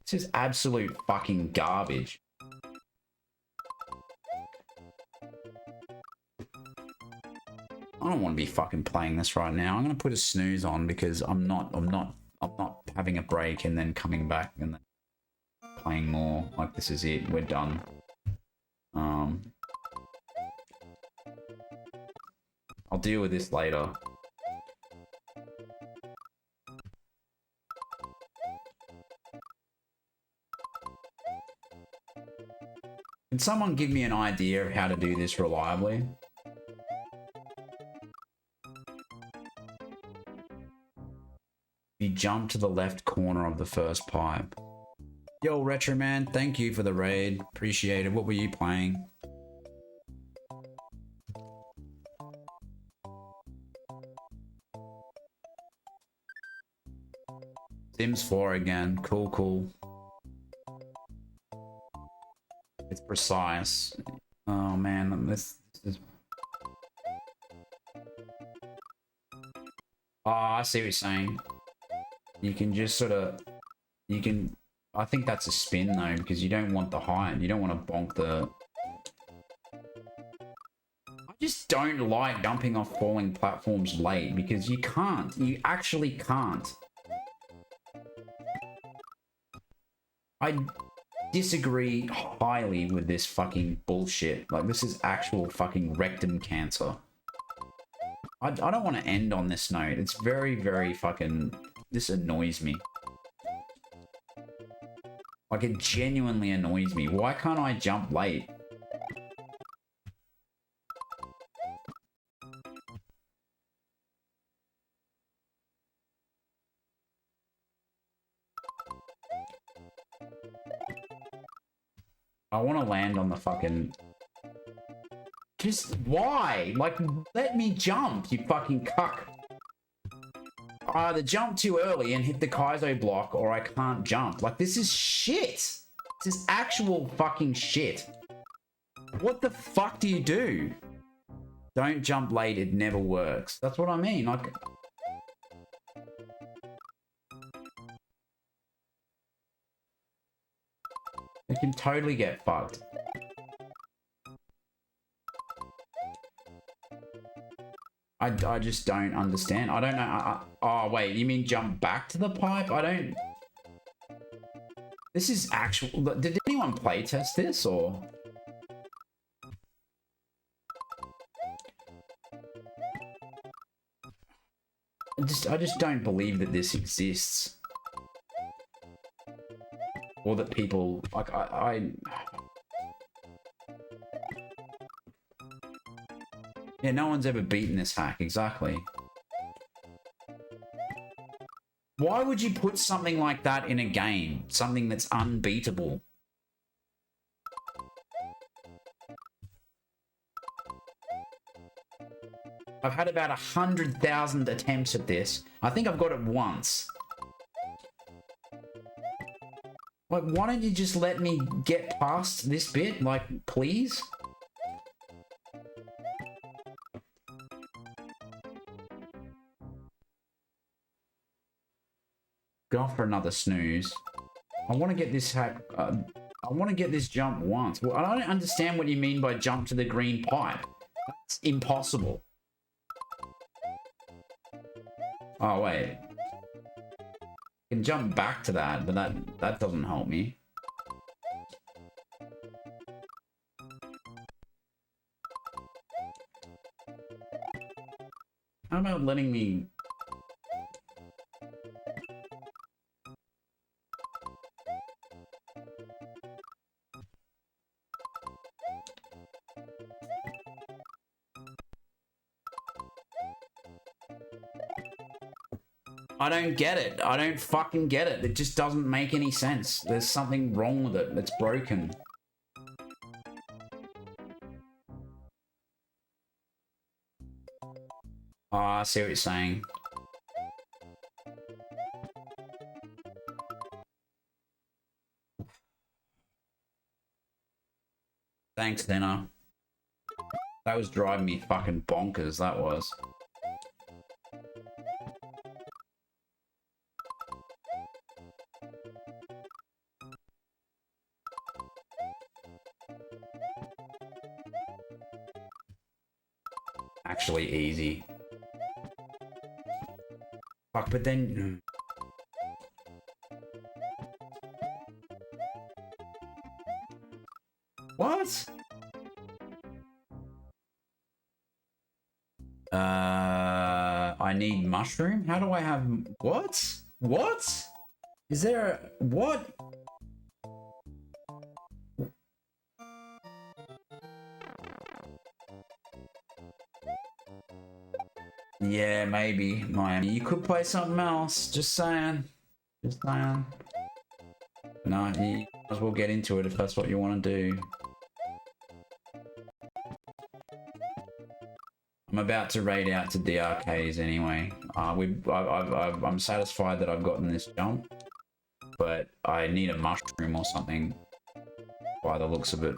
This is absolute fucking garbage. I don't want to be fucking playing this right now. I'm gonna put a snooze on because I'm not having a break and then coming back and then playing more. Like, this is it. We're done. I'll deal with this later. Can someone give me an idea of how to do this reliably? You jump to the left corner of the first pipe. Yo, Retro Man, thank you for the raid. Appreciate it. What were you playing? Sims 4 again. Cool, cool. It's precise. Oh man, this is... Oh, I see what you're saying. You can just sort of... You can... I think that's a spin though, because you don't want the height. You don't want to bonk the... I just don't like jumping off falling platforms late, because you can't. You actually can't. I disagree highly with this fucking bullshit. Like, this is actual fucking rectum cancer. I don't want to end on this note. It's very, very fucking... This annoys me. Like, it genuinely annoys me. Why can't I jump late? I want to land on the fucking... Just why? Like, let me jump, you fucking cuck. I either jump too early and hit the Kaizo block, or I can't jump. Like, this is shit. This is actual fucking shit. What the fuck do you do? Don't jump late, it never works. That's what I mean. Like... You can totally get fucked. I just don't understand. I don't know. Oh, wait. You mean jump back to the pipe? I don't... This is actual... Did anyone playtest this, or... I just don't believe that this exists. Or that people... Like, Yeah, no one's ever beaten this hack, exactly. Why would you put something like that in a game? Something that's unbeatable? I've had about 100,000 attempts at this. I think I've got it once. Like, why don't you just let me get past this bit? Like, please? Go for another snooze. I want to get this hack. I want to get this jump once. Well, I don't understand what you mean by jump to the green pipe. That's impossible. Oh, wait. I can jump back to that, but that doesn't help me. How about letting me... I don't get it. I don't fucking get it. It just doesn't make any sense. There's something wrong with it. It's broken. Oh, I see what you're saying. Thanks, Dinner. That was driving me fucking bonkers, that was. Actually easy. Fuck, but then... What? I need mushroom? How do I have... What? What? Is there a... What? Yeah, maybe, Miami. You could play something else. Just saying. Just saying. No, you might as well get into it if that's what you want to do. I'm about to raid out to DRKs anyway. I'm satisfied that I've gotten this jump, but I need a mushroom or something by the looks of it.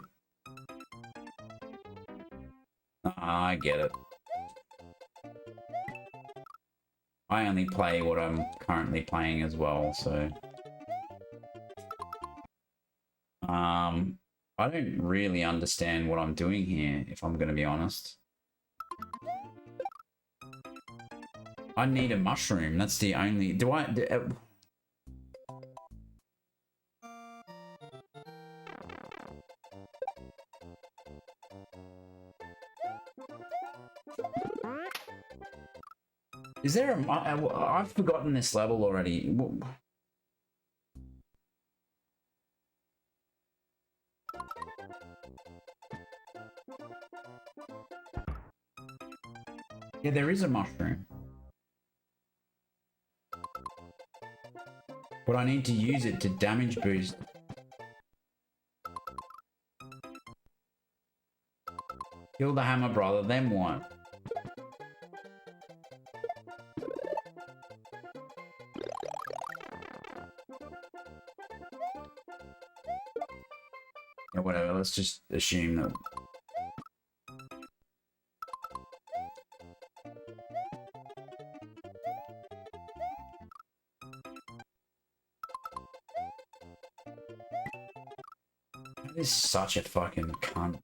I get it. I only play what I'm currently playing as well, so... I don't really understand what I'm doing here, if I'm going to be honest. I need a mushroom. That's the only... Is there a... I've forgotten this level already. Yeah, there is a mushroom. But I need to use it to damage boost. Kill the hammer brother, then what? Yeah, whatever, let's just assume that... That is such a fucking cunt.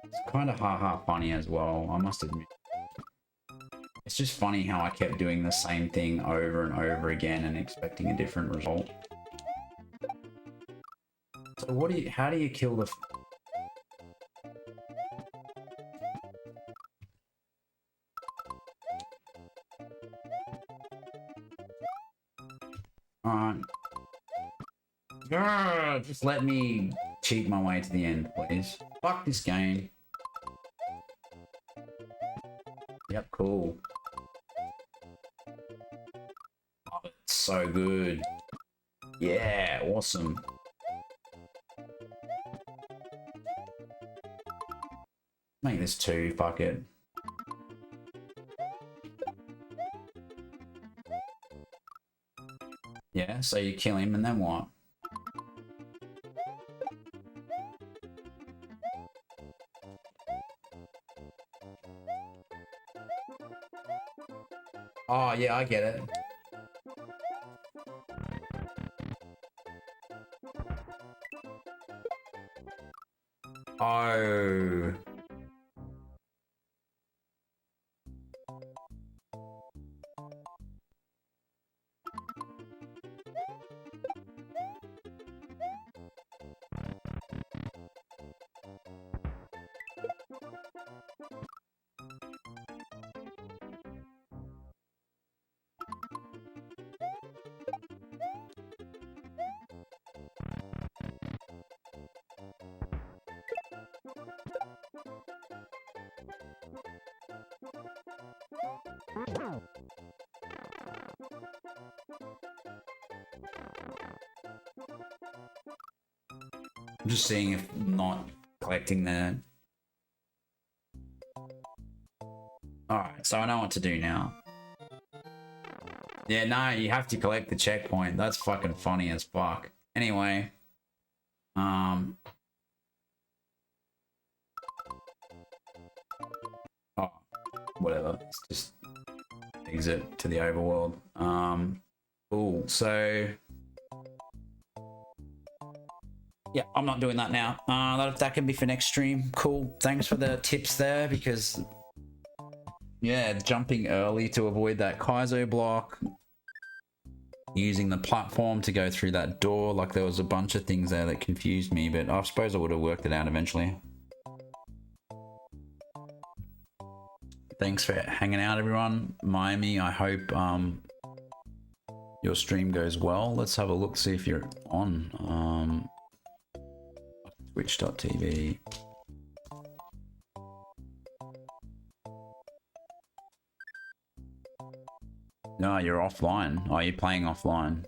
It's kind of ha-ha funny as well, I must admit. It's just funny how I kept doing the same thing over and over again and expecting a different result. So how do you kill the... Alright. Just let me cheat my way to the end, please. Fuck this game. Yep, cool. Oh, it's so good. Yeah, awesome. Make this 2, fuck it. Yeah, so you kill him and then what? Oh, yeah, I get it. Oh. I'm just seeing if not collecting the... Alright, so I know what to do now. Yeah, no, you have to collect the checkpoint. That's fucking funny as fuck. Anyway. Oh, whatever. Let's just exit to the overworld. Cool, so... Yeah, I'm not doing that now. That can be for next stream. Cool. Thanks for the tips there, because... Yeah, jumping early to avoid that Kaizo block. Using the platform to go through that door. Like, there was a bunch of things there that confused me, but I suppose I would have worked it out eventually. Thanks for hanging out, everyone. Miami, I hope your stream goes well. Let's have a look, see if you're on. Twitch.tv. No, you're offline. Oh, you're playing offline.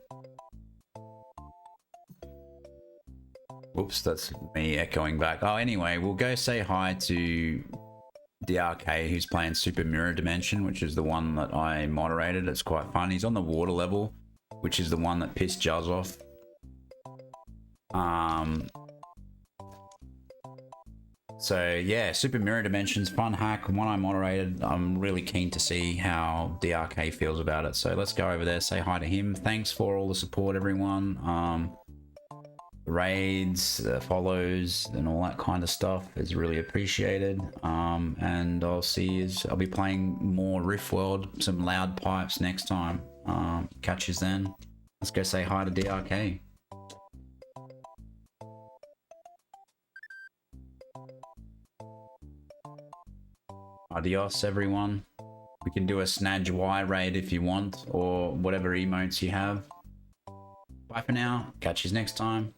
Whoops, that's me echoing back. Oh, anyway, we'll go say hi to DRK who's playing Super Mirror Dimension, which is the one that I moderated. It's quite fun. He's on the water level, which is the one that pissed Juzz off. So yeah, Super Mirror Dimensions, fun hack, one I moderated. I'm really keen to see how DRK feels about it. So let's go over there, say hi to him. Thanks for all the support, everyone. Raids, follows, and all that kind of stuff is really appreciated. And I'll be playing more Riff World, some loud pipes next time. Catch yous then. Let's go say hi to DRK. Adios, everyone. We can do a Snadge Y raid if you want, or whatever emotes you have. Bye for now. Catch you next time.